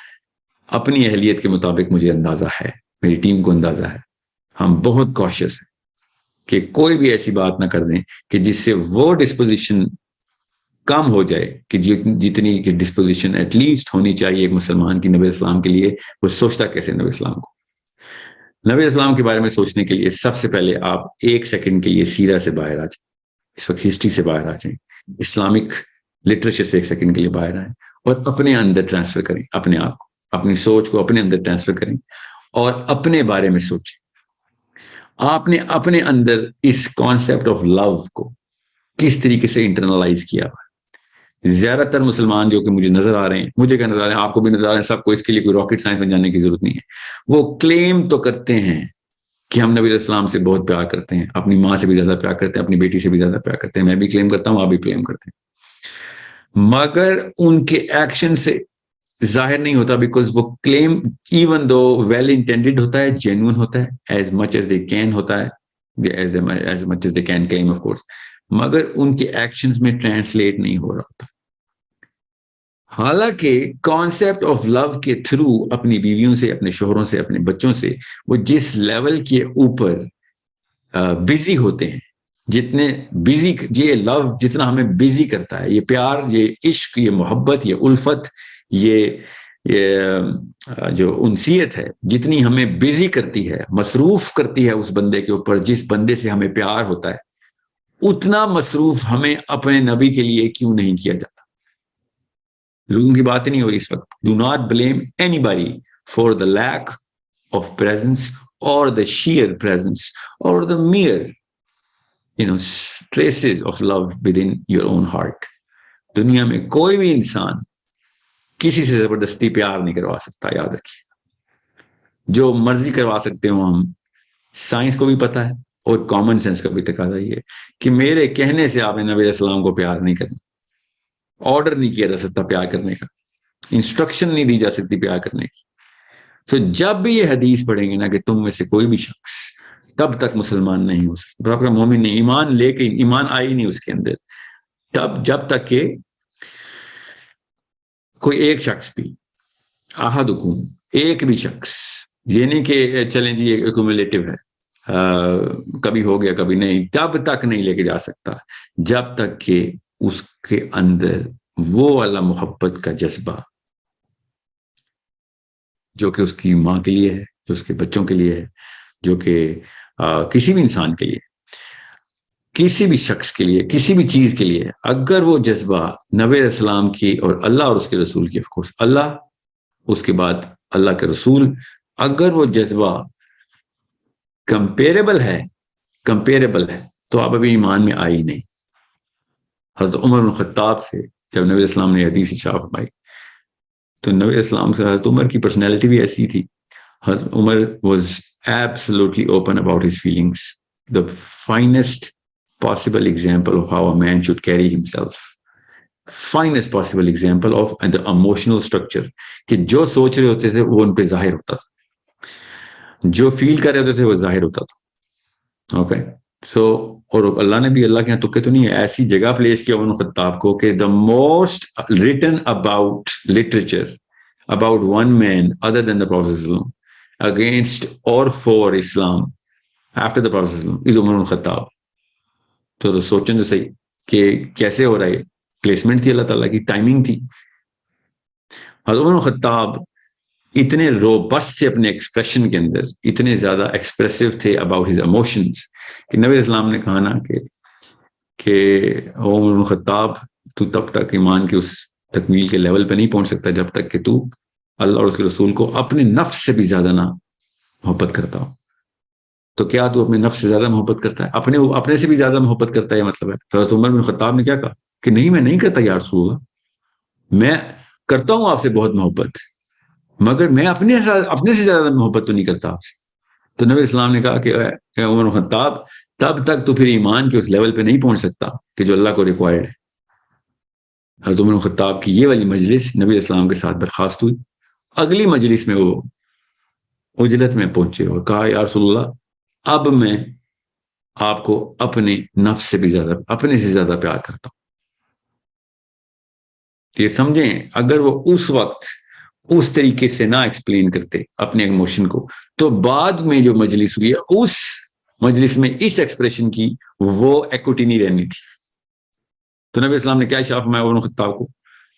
اپنی اہلیت کے مطابق مجھے اندازہ ہے، میری ٹیم کو اندازہ ہے، ہم بہت کوشش ہیں کہ کوئی بھی ایسی بات نہ کر دیں کہ جس سے وہ ڈسپوزیشن کم ہو جائے کہ جتنی ڈسپوزیشن ایٹ لیسٹ ہونی چاہیے ایک مسلمان کی نبی اسلام کے لیے. وہ سوچتا کیسے نبی اسلام کو؟ نبی اسلام کے بارے میں سوچنے کے لیے سب سے پہلے آپ ایک سیکنڈ کے لیے سیرہ سے باہر آ جائیں، اس وقت ہسٹری سے باہر آ جائیں، اسلامک لٹریچر سے ایک سیکنڈ کے لیے باہر آئیں اور اپنے اندر ٹرانسفر کریں، اپنے آپ کو، اپنی سوچ کو اپنے اندر ٹرانسفر کریں اور اپنے بارے میں سوچیں. آپ نے اپنے اندر اس کانسیپٹ آف لو کو کس طریقے سے انٹرنلائز کیا ہوا؟ زیادہ تر مسلمان جو کہ مجھے نظر آ رہے ہیں، مجھے کیا نظر آ رہے ہیں، آپ کو بھی نظر آ رہے ہیں، سب کو، اس کے لیے کوئی راکٹ سائنس میں جانے کی ضرورت نہیں ہے. وہ کلیم تو کرتے ہیں کہ ہم نبی علیہ السلام سے بہت پیار کرتے ہیں، اپنی ماں سے بھی زیادہ پیار کرتے ہیں، اپنی بیٹی سے بھی زیادہ پیار کرتے ہیں. میں بھی کلیم کرتا ہوں، آپ بھی کلیم کرتے ہیں، مگر ان کے ایکشن سے ظاہر نہیں ہوتا بیکاز وہ کلیم ایون دو ویل انٹینڈیڈ ہوتا ہے, جینوئن ہوتا ہے, as much as they can ہوتا ہے, as much as they can claim of course, مگر ان کے ایکشنز میں ٹرانسلیٹ نہیں ہو رہا ہوتا. حالانکہ کانسیپٹ آف لو کے تھرو اپنی بیویوں سے, اپنے شوہروں سے, اپنے بچوں سے وہ جس لیول کے اوپر بزی ہوتے ہیں, جتنے بزی, یہ لو جتنا ہمیں بزی کرتا ہے, یہ پیار, یہ عشق, یہ محبت, یہ الفت, یہ جو انسیت ہے, جتنی ہمیں بزی کرتی ہے, مصروف کرتی ہے اس بندے کے اوپر جس بندے سے ہمیں پیار ہوتا ہے, اتنا مصروف ہمیں اپنے نبی کے لیے کیوں نہیں کیا جاتا. لوگوں کی بات نہیں ہو رہی اس وقت. Do not blame any body for the lack of presence اور دا شیئر پریزنس اور دا mayor traces of love within your own heart. دنیا میں کوئی بھی انسان کسی سے زبردستی پیار نہیں کروا سکتا, یاد رکھیے. جو مرضی کروا سکتے ہو ہم, سائنس کو بھی پتا ہے اور کامن سینس کا بھی تقاضا یہ ہے کہ میرے کہنے سے آپ نے نبی علیہ السلام کو پیار نہیں کرنا, آرڈر نہیں کیا جا سکتا پیار کرنے کا, انسٹرکشن نہیں دی جا سکتی پیار کرنے کی. تو جب بھی یہ حدیث پڑھیں گے نا کہ تم میں سے کوئی بھی شخص تب تک مسلمان نہیں ہو سکتا, آپ کا مومن نہیں, ایمان لے کے ایمان آئی نہیں اس کے اندر, تب جب تک کہ کوئی ایک شخص بھی, احدکم, ایک بھی شخص, یہ نہیں کہ چلیں جی یہ ایکومولیٹو ہے, کبھی ہو گیا کبھی نہیں, تب تک نہیں لے کے جا سکتا جب تک کہ اس کے اندر وہ والا محبت کا جذبہ جو کہ اس کی ماں کے لیے ہے, جو اس کے بچوں کے لیے ہے, جو کہ کسی بھی انسان کے لیے, کسی بھی شخص کے لیے, کسی بھی چیز کے لیے, اگر وہ جذبہ نبی علیہ السلام کی اور اللہ اور اس کے رسول کی, آف کورس اللہ, اس کے بعد اللہ کے رسول, اگر وہ جذبہ کمپیریبل ہے تو آپ ابھی ایمان میں آئی نہیں. حضرت عمر بن خطاب سے جب نبی السلام نے حدیث ارشاد فرمائی تو نبی علیہ السلام سے حضرت عمر کی پرسنالٹی بھی ایسی تھی. حضرت عمر was absolutely open about his feelings, the finest possible example of how a man should carry himself, finest possible example of the emotional structure, کہ جو سوچ رہے ہوتے تھے وہ ان پہ ظاہر ہوتا تھا, جو فیل کر رہے ہوتے تھے وہ ظاہر ہوتا تھا. اوکے سو, اور اللہ نے بھی, اللہ کے یہاں تکے تو نہیں ہے, ایسی جگہ پلیس کیا عمر بن خطاب کو کہ the most written about literature about one man other than the Prophet against or for Islam after the Prophet is عمر بن خطاب. تو سوچیں تو صحیح کہ کیسے ہو رہا ہے, پلیسمنٹ تھی اللہ تعالیٰ کی, ٹائمنگ تھی. حضرت عمر بن خطاب اتنے روبسٹ تھے اپنے ایکسپریشن کے اندر, اتنے زیادہ ایکسپریسو تھے اباؤٹ ہز ایموشنز کہ نبی اسلام نے کہا نا کہ عمر بن خطاب تو تب تک ایمان کے اس تکمیل کے لیول پہ نہیں پہنچ سکتا جب تک کہ تو اللہ اور اس کے رسول کو اپنے نفس سے بھی زیادہ نہ محبت کرتا ہو. تو کیا تو اپنے نفس سے زیادہ محبت کرتا ہے, اپنے سے بھی زیادہ محبت کرتا ہے, یہ مطلب ہے. تو حضرت عمر بن خطاب نے کیا کہا کہ نہیں, میں نہیں کرتا یا رسول اللہ, میں کرتا ہوں آپ سے بہت محبت, مگر میں اپنے سے زیادہ محبت تو نہیں کرتا آپ سے. تو نبی اسلام نے کہا کہ عمر بن خطاب تب تک تو پھر ایمان کے اس لیول پہ نہیں پہنچ سکتا کہ جو اللہ کو ریکوائرڈ ہے. حضرت عمر بن خطاب کی یہ والی مجلس نبی اسلام کے ساتھ برخاست ہوئی. اگلی مجلس میں وہ عجلت میں پہنچے اور کہا یا رسول اللہ, اب میں آپ کو اپنے نفس سے بھی زیادہ, اپنے سے زیادہ پیار کرتا ہوں. یہ سمجھیں, اگر وہ اس وقت اس طریقے سے نہ ایکسپلین کرتے اپنے ایموشن کو, تو بعد میں جو مجلس ہوئی ہے اس مجلس میں اس ایکسپریشن کی وہ ایکوٹی نہیں رہنی تھی. تو نبی اسلام نے کیا ارشاد فرمایا عمر خطاب کو,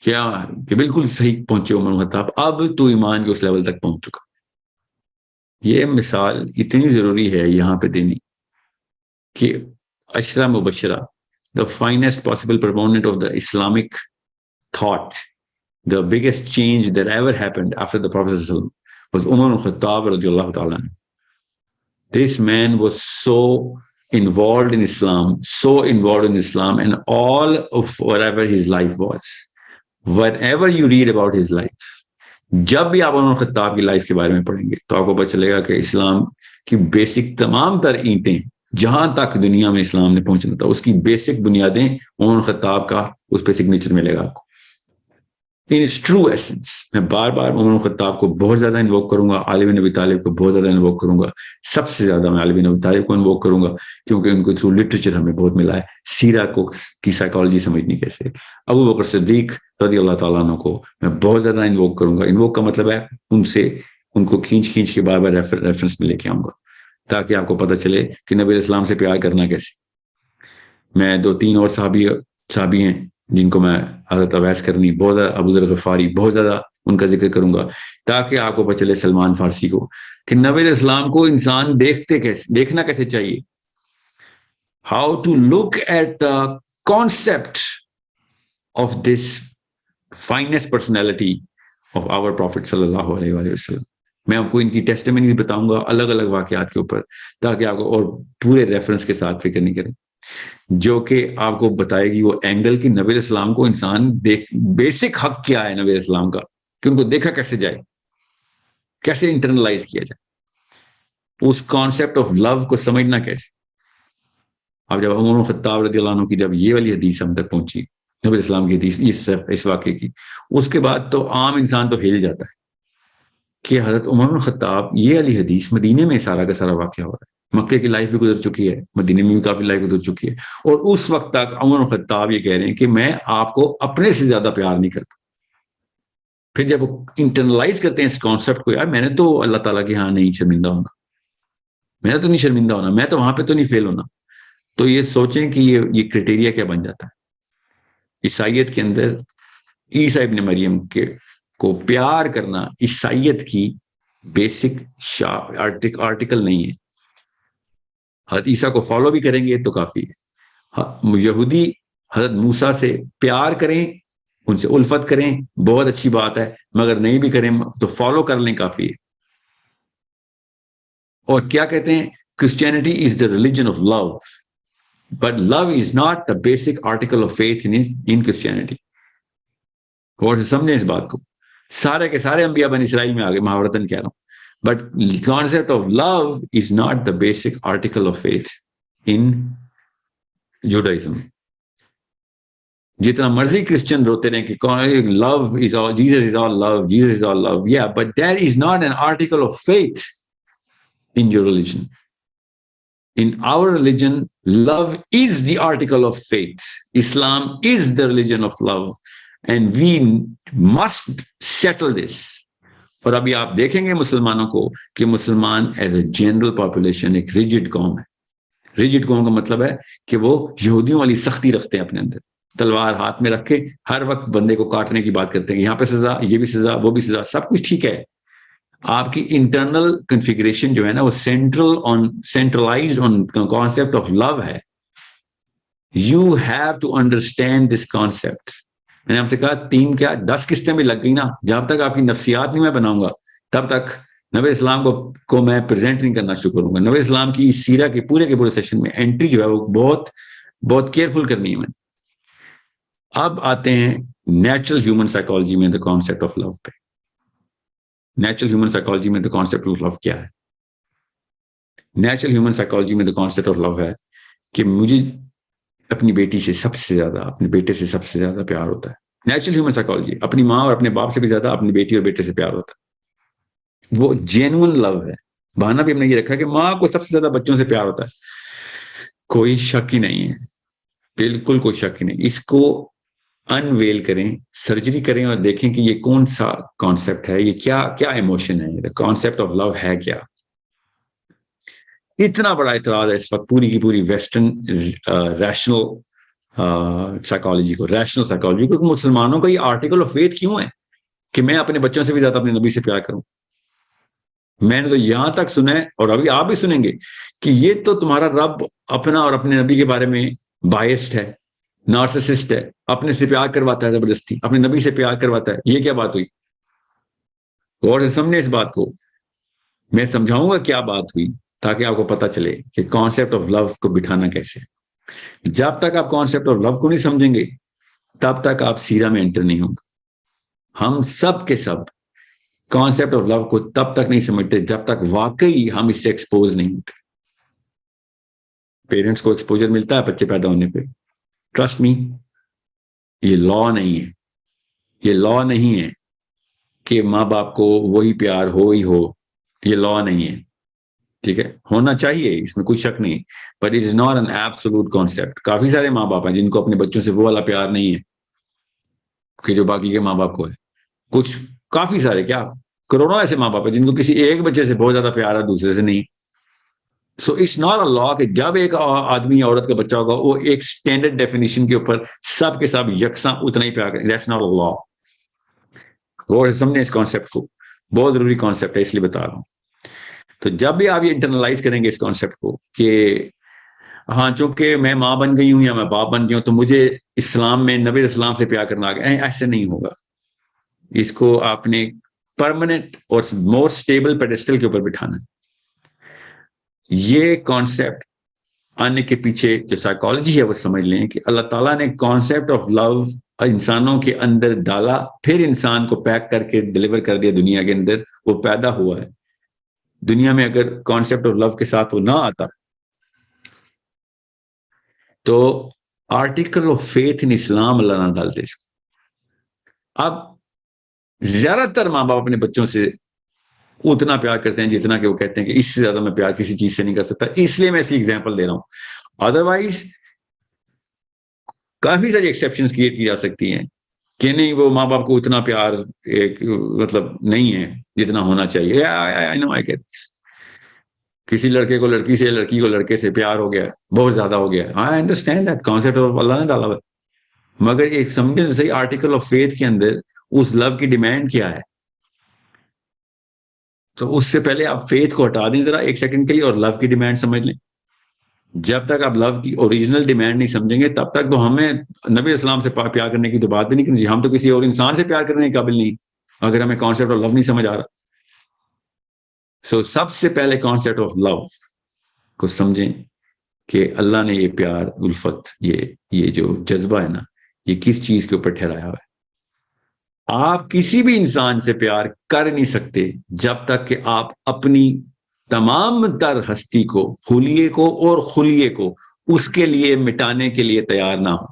کیا کہ بالکل صحیح پہنچے عمر خطاب, اب تو ایمان کے اس لیول تک پہنچ چکا. یہ مثال اتنی ضروری ہے یہاں پہ دینی کہ عشرہ مبشرہ, the finest possible proponent of the Islamic thought, the biggest change that ever happened after the Prophet was Umar al-Khattab radiallahu ta'ala. This man was so involved in Islam, and all of whatever his life was, whatever you read about his life, جب بھی آپ عمر خطاب کی life کے بارے میں پڑھیں گے تو آپ کو پتہ چلے گا کہ اسلام کی بیسک تمام تر اینٹیں, جہاں تک دنیا میں اسلام نے پہنچنا تھا, اس کی بیسک بنیادیں عمر خطاب کا اس پہ سگنیچر ملے گا آپ کو. in its true essence. میں بار بار عمر خطاب کو بہت زیادہ انووک کروں گا, علی بن ابی طالب کو بہت زیادہ انووک کروں گا, سب سے زیادہ میں علی بن ابی طالب کو انووک کروں گا, کیونکہ ان کو تھرو لٹریچر ہمیں بہت ملا ہے سیرہ کو کی سائیکالوجی سمجھنی کیسے. ابو بکر صدیق رضی اللہ تعالیٰ عنہ کو میں بہت زیادہ انووک کروں گا. انووک کا مطلب ہے ان کو کھینچ کے بار بار ریفرنس میں لے کے آؤں گا, تاکہ آپ کو پتہ چلے کہ نبی علیہ السلام سے پیار کرنا کیسے. میں 2-3 اور صحابی ہیں جن کو میں حضرت اویس کرنی, بہت زیادہ ابو ذر غفاری, بہت زیادہ ان کا ذکر کروں گا, تاکہ آپ کو پتہ چلے سلمان فارسی کو کہ نبی علیہ السلام کو انسان دیکھنا کیسے چاہیے. How to look at the concept of this finest personality of our prophet صلی اللہ علیہ وآلہ وسلم. میں آپ کو ان کی ٹیسٹیمنیز بتاؤں گا الگ الگ واقعات کے اوپر, تاکہ آپ کو, اور پورے ریفرنس کے ساتھ فکر نہیں کریں, جو کہ آپ کو بتائے گی وہ اینگل کہ نبی علیہ السلام کو انسان بیسک حق کیا ہے نبی علیہ السلام کا, کہ ان کو دیکھا کیسے جائے, کیسے انٹرنلائز کیا جائے, اس کانسیپٹ آف لو کو سمجھنا کیسے. اب جب عمر خطاب رضی اللہ عنہ کی جب یہ والی حدیث ہم تک پہنچی, نبی علیہ السلام کی حدیث اس واقعے کی, اس کے بعد تو عام انسان تو ہل جاتا ہے کہ حضرت عمر بن خطاب, یہ علی حدیث مدینے میں سارا کا سارا واقعہ ہو رہا ہے, مکے کی لائف بھی گزر چکی ہے, مدینے میں بھی کافی لائف گزر چکی ہے, اور اس وقت تک عمر بن خطاب یہ کہہ رہے ہیں کہ میں آپ کو اپنے سے زیادہ پیار نہیں کرتا. پھر جب وہ انٹرنلائز کرتے ہیں اس کانسیپٹ کو, یار میں نے تو اللہ تعالیٰ کے ہاں نہیں شرمندہ ہونا, میں نے تو نہیں شرمندہ ہونا, میں تو وہاں پہ تو نہیں فیل ہونا. تو یہ سوچیں کہ یہ کرائٹیریا کیا بن جاتا ہے. عیسائیت کے اندر عیسیٰ ابن مریم کو پیار کرنا عیسائیت کی بیسک آرٹیکل نہیں ہے. حضرت عیسیٰ کو فالو بھی کریں گے تو کافی ہے. یہودی حضرت موسیٰ سے پیار کریں, ان سے الفت کریں, بہت اچھی بات ہے, مگر نہیں بھی کریں تو فالو کر لیں کافی ہے. اور کیا کہتے ہیں, Christianity is the religion of love, but love is not the basic article of faith in Christianity. اور سمجھیں اس بات کو, سارے کے سارے انبیاء بنی اسرائیل میں آگے, محاورتاً کہہ رہا ہوں, but concept of love is not the basic article of faith in Judaism. جتنا مرضی کرسچن روتے رہیں کہ love is all, Jesus is all love, Jesus is all love. Yeah, but that is not an article of faith in your religion. In our religion, love is the article of faith. Islam is the religion of love. And we must settle this. اور ابھی آپ دیکھیں گے مسلمانوں کو کہ مسلمان as a general population ایک ریجڈ قوم ہے. ریجڈ قوم کا مطلب ہے کہ وہ یہودیوں والی سختی رکھتے ہیں اپنے اندر, تلوار ہاتھ میں رکھ کے ہر وقت بندے کو کاٹنے کی بات کرتے ہیں, یہاں پہ سزا, یہ بھی سزا, وہ بھی سزا, سب کچھ ٹھیک ہے. آپ کی انٹرنل کنفیگریشن جو ہے نا وہ centralized on concept of love ہے. You have to understand this concept. میں نے آپ سے کہا 10 قسطیں بھی لگ گئی نا, جب تک آپ کی نفسیات نہیں میں بناؤں گا تب تک نبی اسلام کو میں پریزنٹ نہیں کرنا شروع کروں گا. نبی اسلام کی سیرہ کے پورے سیشن میں انٹری جو ہے وہ بہت بہت کیئرفل کرنی ہے. میں اب آتے ہیں نیچرل ہیومن سائیکالوجی میں دا کانسیپٹ آف لو پہ. نیچرل ہیومن سائیکالوجی میں دا کانسیپٹ آف لو کیا ہے؟ نیچرل ہیومن سائیکالوجی میں دا کانسیپٹ آف لو ہے کہ مجھے اپنی بیٹی سے سب سے زیادہ, اپنے بیٹے سے سب سے زیادہ پیار ہوتا ہے. نیچرل ہیومن سائیکالوجی, اپنی ماں اور اپنے باپ سے بھی زیادہ اپنی بیٹی اور بیٹے سے پیار ہوتا ہے. وہ جینون لو ہے. بہانہ بھی ہم نے یہ رکھا کہ ماں کو سب سے زیادہ بچوں سے پیار ہوتا ہے. کوئی شک ہی نہیں ہے, بالکل کوئی شک ہی نہیں. اس کو انویل کریں, سرجری کریں اور دیکھیں کہ یہ کون سا کانسیپٹ ہے, یہ کیا ایموشن ہے, کانسیپٹ آف لو ہے کیا. اتنا بڑا اعتراض ہے اس وقت پوری کی پوری ویسٹرن ریشنل سائیکالوجی کو, کیونکہ مسلمانوں کا یہ آرٹیکل آف فیتھ کیوں ہے کہ میں اپنے بچوں سے بھی زیادہ اپنے نبی سے پیار کروں. میں نے تو یہاں تک سنا ہے, اور ابھی آپ بھی سنیں گے, کہ یہ تو تمہارا رب اپنا اور اپنے نبی کے بارے میں بائسڈ ہے, نارسسسٹ ہے, اپنے سے پیار کرواتا ہے زبردستی, اپنے نبی سے پیار کرواتا ہے. یہ کیا بات ہوئی؟ غور سے سمجھیں اس بات کو. میں سمجھاؤں گا کیا بات ہوئی تاکہ آپ کو پتا چلے کہ کانسیپٹ آف لو کو بٹھانا کیسے. جب تک آپ کانسیپٹ آف لو کو نہیں سمجھیں گے تب تک آپ سیرہ میں انٹر نہیں ہوں گے. ہم سب کے سب کانسیپٹ آف لو کو تب تک نہیں سمجھتے جب تک واقعی ہم اس سے ایکسپوز نہیں ہوتے. پیرنٹس کو ایکسپوجر ملتا ہے بچے پیدا ہونے پہ, ٹرسٹ می, یہ لا نہیں ہے. یہ لا نہیں ہے کہ ماں باپ کو وہی پیار ہو ہی ہو، یہ لا نہیں ہے، ٹھیک ہے، ہونا چاہیے، اس میں کوئی شک نہیں، but it is not an absolute concept. کافی سارے ماں باپ ہیں جن کو اپنے بچوں سے وہ والا پیار نہیں ہے کہ جو باقی کے ماں باپ کو ہے. کچھ کافی سارے، کیا کروڑوں ایسے ماں باپ ہیں جن کو کسی ایک بچے سے بہت زیادہ پیار ہے، دوسرے سے نہیں. سو اٹس ناٹ اے لا کہ جب ایک آدمی عورت کا بچہ ہوگا وہ ایک اسٹینڈرڈ ڈیفینیشن کے اوپر سب کے سب یکساں اتنا ہی پیار کریں. دیٹس ناٹ اے لا. غور سے سمجھیں اس کانسیپٹ کو، بہت ضروری کانسیپٹ ہے، اس لیے بتا رہا ہوں. تو جب بھی آپ یہ انٹرنلائز کریں گے اس کانسیپٹ کو کہ ہاں چونکہ میں ماں بن گئی ہوں یا میں باپ بن گیا ہوں تو مجھے اسلام میں نبی اسلام سے پیار کرنا آ گیا، ایسے نہیں ہوگا. اس کو آپ نے پرماننٹ اور موسٹ اسٹیبل پیڈسٹل کے اوپر بٹھانا ہے. یہ کانسیپٹ آنے کے پیچھے جو سائیکالوجی ہے وہ سمجھ لیں کہ اللہ تعالیٰ نے کانسیپٹ آف لو انسانوں کے اندر ڈالا، پھر انسان کو پیک کر کے ڈلیور کر دیا دنیا کے اندر. وہ پیدا ہوا ہے دنیا میں. اگر کانسیپٹ آف لو کے ساتھ وہ نہ آتا تو آرٹیکل آف فیتھ ان اسلام اللہ نہ ڈالتے اس کو. اب زیادہ تر ماں باپ اپنے بچوں سے اتنا پیار کرتے ہیں جتنا کہ وہ کہتے ہیں کہ اس سے زیادہ میں پیار کسی چیز سے نہیں کر سکتا. اس لیے میں اس کی ایگزامپل دے رہا ہوں. ادروائز کافی ساری ایکسیپشنز کریٹ کی جا سکتی ہیں کہ نہیں وہ ماں باپ کو اتنا پیار ایک مطلب نہیں ہے جتنا ہونا چاہیے. کسی لڑکے کو لڑکی سے، لڑکی کو لڑکے سے پیار ہو گیا، بہت زیادہ ہو گیا. I understand that concept of اللہ نے ڈالا ہوا، مگر ایک سمجھیں صحیح آرٹیکل آف فیتھ کے اندر اس لو کی ڈیمانڈ کیا ہے. تو اس سے پہلے آپ فیتھ کو ہٹا دیں ذرا ایک سیکنڈ کے لیے اور لو کی ڈیمانڈ سمجھ لیں. جب تک آپ لو کی اوریجنل ڈیمانڈ نہیں سمجھیں گے تب تک تو ہمیں نبی اسلام سے پیار کرنے کی تو بات بھی نہیں کرنی. ہم تو کسی اور انسان سے پیار کرنے کے قابل نہیں اگر ہمیں کانسیپٹ آف لو نہیں سمجھ آ رہا. سو سب سے پہلے کانسیپٹ آف لو کو سمجھیں کہ اللہ نے یہ پیار، الفت، یہ جو جذبہ ہے نا، یہ کس چیز کے اوپر ٹھہرایا ہوا ہے. آپ کسی بھی انسان سے پیار کر نہیں سکتے جب تک کہ آپ اپنی تمام تر ہستی کو، حلیے کو اور خلیے کو اس کے لیے مٹانے کے لیے تیار نہ ہو.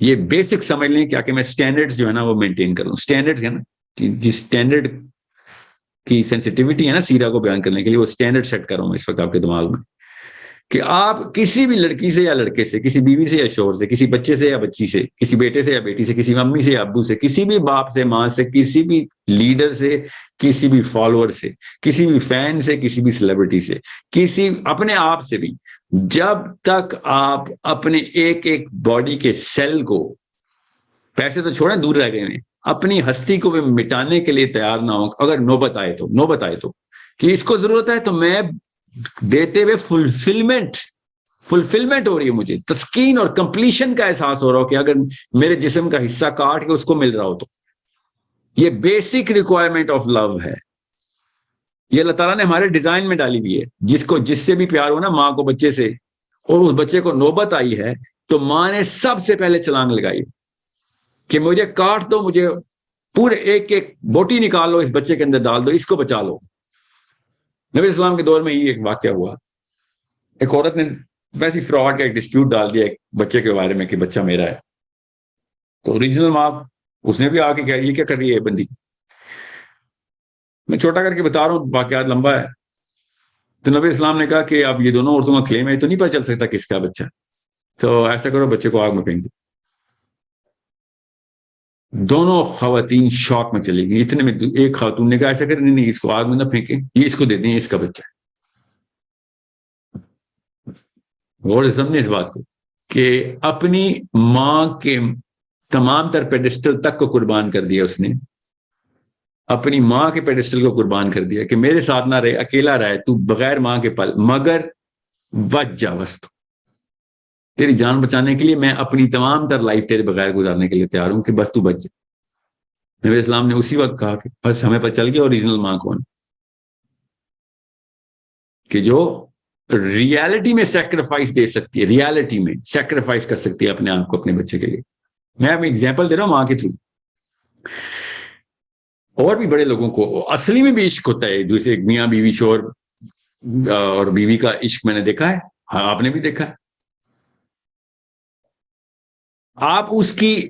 یہ بیسک سمجھ لیں کیا کہ میں سٹینڈرڈز جو ہے نا وہ مینٹین کر رہا ہوں. سٹینڈرڈز ہے نا، جس سٹینڈرڈ کی سینسٹیوٹی ہے نا سیرا کو بیان کرنے کے لیے، وہ سٹینڈرڈ سیٹ کر رہا ہوں اس وقت آپ کے دماغ میں کہ آپ کسی بھی لڑکی سے یا لڑکے سے، کسی بیوی سے یا شوہر سے، کسی بچے سے یا بچی سے، کسی بیٹے سے یا بیٹی سے، کسی امی سے یا ابو سے، کسی بھی باپ سے، ماں سے، کسی بھی لیڈر سے، کسی بھی فالوور سے، کسی بھی فین سے، کسی بھی سیلیبریٹی سے، کسی اپنے آپ سے بھی، جب تک آپ اپنے ایک ایک باڈی کے سیل کو، پیسے تو چھوڑیں دور رہ گئے ہیں، اپنی ہستی کو بھی مٹانے کے لیے تیار نہ ہو. اگر نوبت آئے تو کہ اس کو ضرورت ہے تو میں دیتے ہوئے فلفلمنٹ ہو رہی ہے، مجھے تسکین اور کمپلیشن کا احساس ہو رہا ہو کہ اگر میرے جسم کا حصہ کاٹ کے اس کو مل رہا ہو تو. یہ بیسک ریکوائرمنٹ آف لو ہے. یہ اللہ تعالیٰ نے ہمارے ڈیزائن میں ڈالی ہوئی ہے. جس سے بھی پیار ہو نا ماں کو بچے سے، اور اس بچے کو نوبت آئی ہے تو ماں نے سب سے پہلے چھلانگ لگائی کہ مجھے کاٹ دو، مجھے پورے ایک ایک بوٹی نکال لو، اس بچے کے اندر ڈال دو، اس کو بچا لو. نبی اسلام کے دور میں یہ ایک واقعہ ہوا. ایک عورت نے ویسی فراڈ کا ایک ڈسپیوٹ ڈال دیا ایک بچے کے بارے میں کہ بچہ میرا ہے. تو اوریجنل ماں اس نے بھی آ کے کہا یہ کیا کر رہی ہے بندی. میں چھوٹا کر کے بتا رہا ہوں، واقعات لمبا ہے. تو نبی اسلام نے کہا کہ اب یہ دونوں عورتوں کا کلیم ہے، تو نہیں پتہ چل سکتا کس کا بچہ. تو ایسا کرو بچے کو آگ میں پھینک دو. دونوں خواتین شوق میں چلی گئی. اتنے میں ایک خاتون نے کہا ایسا کر نہیں اس کو آگ میں نہ پھینکیں، یہ اس کو دے دیں، اس کا بچہ ہے. غور سے سمجھیں اس بات کو کہ اپنی ماں کے تمام تر پیڈسٹل تک کو قربان کر دیا. اس نے اپنی ماں کے پیڈسٹل کو قربان کر دیا کہ میرے ساتھ نہ رہے، اکیلا رہے تو، بغیر ماں کے پل، مگر بچ جا بس. تیری جان بچانے کے لیے میں اپنی تمام تر لائف تیرے بغیر گزارنے کے لیے تیار ہوں کہ بس تو بچ جا. نبی اسلام نے اسی وقت کہا کہ بس ہمیں پتہ چل گیا اوریجنل ماں کون، کہ جو ریالٹی میں سیکریفائس دے سکتی ہے، ریالٹی میں سیکریفائس کر سکتی ہے اپنے آپ کو اپنے بچے کے لیے. میں اب ایگزامپل دے رہا ہوں ماں کے تھرو. اور بھی بڑے لوگوں کو اصلی میں بھی عشق ہوتا ہے، دوسرے میاں بیوی، شوہر اور بیوی کا عشق میں نے دیکھا ہے. ہاں آپ نے بھی دیکھا ہے. آپ اس کی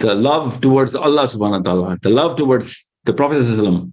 the love towards Allah subhanahu wa ta'ala, the love towards the Prophet sallallahu alaihi wasallam,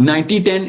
90-10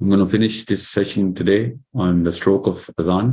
I'm going to finish this session today on the stroke of Adhan.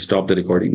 stop the recording.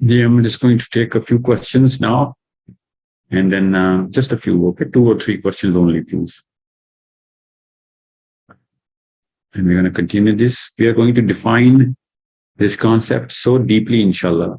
Yeah, I'm just going to take a few questions now, and then just a few, okay? 2 or 3 questions only, please. And we're going to continue this. We are going to define this concept so deeply, inshallah,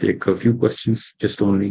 take a few questions, just only.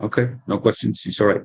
okay, no questions, it's all right.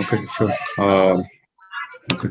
Okay, sure. Okay.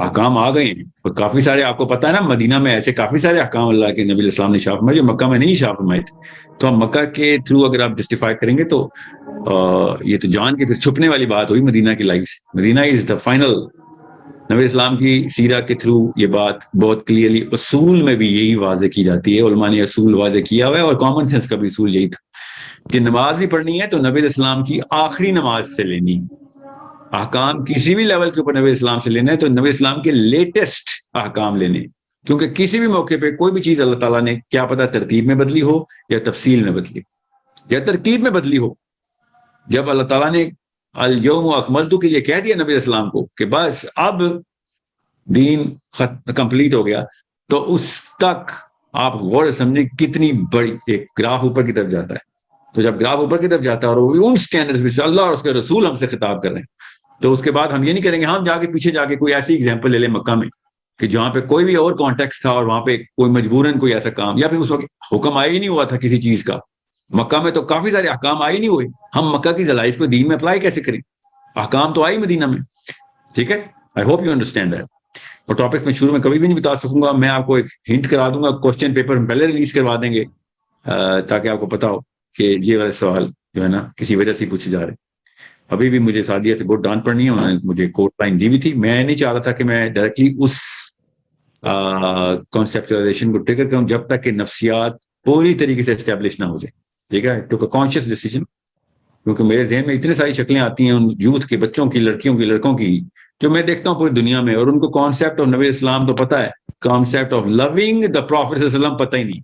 احکام آ گئے ہیں، اور کافی سارے آپ کو پتا ہے نا مدینہ میں ایسے کافی سارے احکام اللہ کے نبی علیہ السلام نے شاہ فرمائے جو مکہ میں نہیں شاہ فرمائے تھے. تو ہم مکہ کے تھرو اگر آپ جسٹیفائی کریں گے تو یہ تو جان کے پھر چھپنے والی بات ہوئی مدینہ کی لائف سے. مدینہ از دا فائنل. نبی اسلام کی سیرہ کے تھرو یہ بات بہت کلیئرلی اصول میں بھی یہی واضح کی جاتی ہے، علماء نے اصول واضح کیا ہوا ہے، اور کامن سینس کا بھی اصول یہی تھا کہ نماز بھی پڑھنی ہے تو نبی اسلام کی آخری نماز سے لینی ہے. احکام کسی بھی لیول کے اوپر نبی اسلام سے لینا ہے تو نبی اسلام کے لیٹسٹ احکام لینے، کیونکہ کسی بھی موقع پہ کوئی بھی چیز اللہ تعالیٰ نے کیا پتہ ترتیب میں بدلی ہو یا تفصیل میں بدلی یا ترتیب میں بدلی ہو. جب اللہ تعالیٰ نے الیوم اکملت کے لیے کہہ دیا نبی اسلام کو کہ بس اب دین کمپلیٹ ہو گیا، تو اس تک آپ غور سمجھیں کتنی بڑی ایک گراف اوپر کی طرف جاتا ہے. تو جب گراف اوپر کی طرف جاتا ہے اور وہ ان سٹینڈرڈز میں سے اللہ اور اس کے رسول ہم سے خطاب کر رہے ہیں، تو اس کے بعد ہم یہ نہیں کریں گے ہم جا کے پیچھے جا کے کوئی ایسی ایگزامپل لے لیں مکہ میں کہ جہاں پہ کوئی بھی اور کانٹیکس تھا اور وہاں پہ کوئی مجبوراً کوئی ایسا کام، یا پھر اس وقت حکم آیا ہی نہیں ہوا تھا کسی چیز کا. مکہ میں تو کافی سارے احکام آئے نہیں ہوئے. ہم مکہ کی لائف کو دین میں اپلائی کیسے کریں؟ احکام تو آئی مدینہ میں. ٹھیک ہے، I hope you understand that. اور ٹاپک میں شروع میں کبھی بھی نہیں بتا سکوں گا، میں آپ کو ایک ہنٹ کرا دوں گا، کوسچن پیپر میں پہلے ریلیز کروا دیں گے تاکہ آپ کو پتا ہو کہ یہ والا سوال جو ہے نا کسی وجہ سے پوچھے جا رہے ہیں. ابھی بھی مجھے سعدیہ سے بہت ڈانٹ پڑنی ہے، انہوں نے مجھے کوٹ لائن دی ہوئی تھی. میں نہیں چاہ رہا تھا کہ میں ڈائریکٹلی اس کانسیپچلائزیشن کو ٹریگر کروں جب تک کہ نفسیات پوری طریقے سے اسٹیبلش نہ ہو جائے. ٹھیک ہے، ٹو کانشیس ڈیسیجن، کیونکہ میرے ذہن میں اتنے ساری شکلیں آتی ہیں ان یوتھ کے بچوں کی، لڑکیوں کی، لڑکوں کی، جو میں دیکھتا ہوں پوری دنیا میں، اور ان کو کانسیپٹ آف نبی اسلام تو پتا ہے، concept of loving the prophet صلی اللہ علیہ وسلم پتہ ہی نہیں.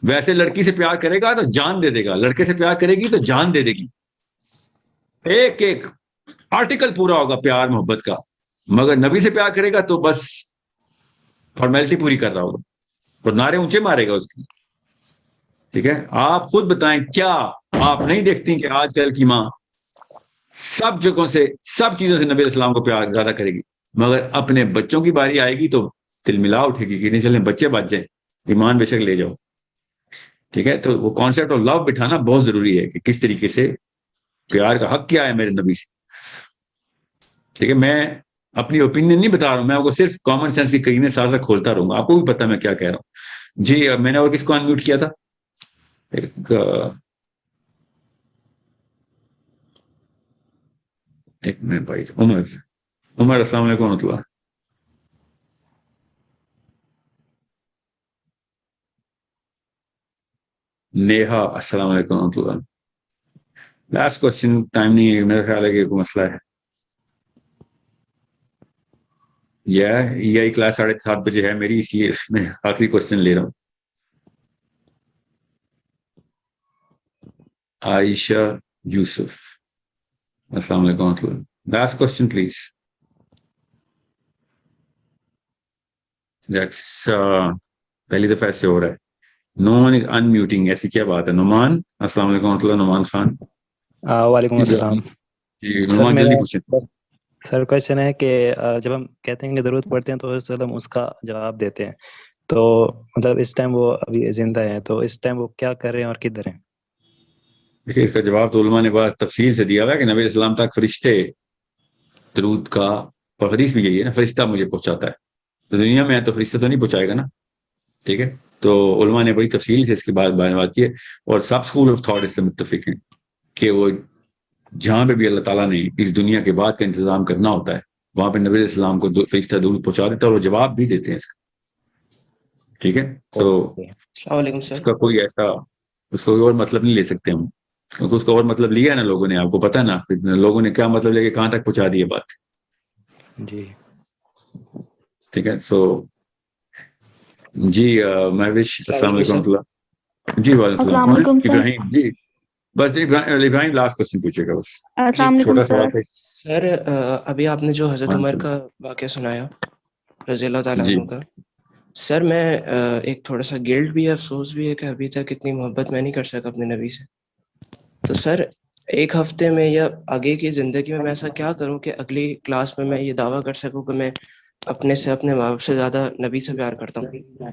ویسے لڑکی سے پیار کرے گا تو جان دے دے گا، لڑکے سے پیار کرے گی تو جان دے دے گی، ایک ایک آرٹیکل پورا ہوگا پیار محبت کا. مگر نبی سے پیار کرے گا تو بس فارمیلٹی پوری کر رہا ہوگا اور نعرے اونچے مارے گا اس کی. ٹھیک ہے، آپ خود بتائیں کیا آپ نہیں دیکھتی کہ آج کل کی ماں سب جگہوں سے سب چیزوں سے نبی اسلام کو پیار زیادہ کرے گی، مگر اپنے بچوں کی باری آئے گی تو دل ملا اٹھے گی کہ نہیں چلیں بچے بچ جائیں، ایمان بے شک لے جاؤ. ٹھیک ہے، تو وہ کانسیپٹ آف لو بٹھانا بہت ضروری ہے کہ کس طریقے سے پیار کا حق کیا ہے میرے نبی سے. ٹھیک ہے، میں اپنی اوپینین نہیں بتا رہا ہوں، میں آپ کو صرف کامن سینس کی کہیں سازہ کھولتا رہوں گا، آپ کو بھی پتا میں کیا کہہ رہا ہوں. جی میں نے اور کس کو انمیوٹ کیا تھا؟ ایک منٹ بھائی، عمر السلام علیکم ورحمۃ اللہ. نیہا السلام علیکم ورحمۃ اللہ. لاسٹ کوشچن، ٹائم نہیں ہے، میرا خیال ہے کہ کوئی مسئلہ ہے. یہی کلاس 7:30 بجے ہے میری، اس لیے میں آخری کوشچن لے رہا ہوں. عائشہ یوسف السلام علیکم ورحمۃ اللہ. Last question please. پہلی دفعہ ایسے ہو رہا ہے. نو ون از ان میوٹنگ، ایسی کیا بات ہے؟ نعمان السلام علیکم ورحمۃ اللہ. نعمان خان. وعلیکم السلام. جی نعمان جلدی پوچھیں. سر کوشچن ہے کہ جب ہم کہتے ہیں کہ ضرورت پڑتے ہیں تو ہم اس کا جواب دیتے ہیں، تو مطلب اس ٹائم وہ ابھی زندہ ہیں تو اس ٹائم وہ کیا کر رہے ہیں اور کدھر ہیں؟ دیکھیے اس کا جواب تو علماء نے بڑا تفصیل سے دیا ہوا ہے کہ نبی اسلام تک فرشتے درود کا، اور حدیث بھی یہی ہے نا، فرشتہ مجھے پہنچاتا ہے، تو دنیا میں ہے تو فرشتہ تو نہیں پہنچائے گا نا. ٹھیک ہے، تو علماء نے بڑی تفصیل سے اس کے بعد بات کی ہے، اور سب اسکول آف تھاٹ اس سے متفق ہیں کہ وہ جہاں پہ بھی اللہ تعالیٰ نے اس دنیا کے بعد کا انتظام کرنا ہوتا ہے وہاں پہ نبی اسلام کو فرشتہ درود پہنچا دیتا ہے، اور وہ جواب بھی دیتے ہیں اس کا. ٹھیک ہے، تو السلام علیکم سر. اس کا کوئی ایسا، اس کو کوئی اور مطلب نہیں لے سکتے ہم، کیونکہ اس کا اور مطلب لیا ہے نا لوگوں نے، آپ کو پتا ہے نا لوگوں نے کیا مطلب لے کے کہاں تک پہنچا دی ہے بات. جی ٹھیک ہے، سو جی مہوش السلام علیکم ورحمۃ اللہ. جی وعلیکم السلام. ابراہیم جی، بس ابراہیم لاسٹ کوشچن پوچھے گا بس. السلام علیکم چھوٹا سوال ہے سر. ابھی آپ نے جو حضرت عمر کا واقعہ سنایا رضی اللہ تعالیٰ جی. عنہ کا، سر میں ایک تھوڑا سا گلٹ بھی ہے، افسوس بھی ہے کہ ابھی تک اتنی محبت میں نہیں کر سکا اپنے نبی سے. تو سر ایک ہفتے میں یا آگے کی زندگی میں ایسا کیا کروں کہ اگلی کلاس میں میں یہ دعویٰ کر سکوں کہ میں اپنے سے اپنے ماں باپ سے زیادہ نبی سے پیار کرتا ہوں؟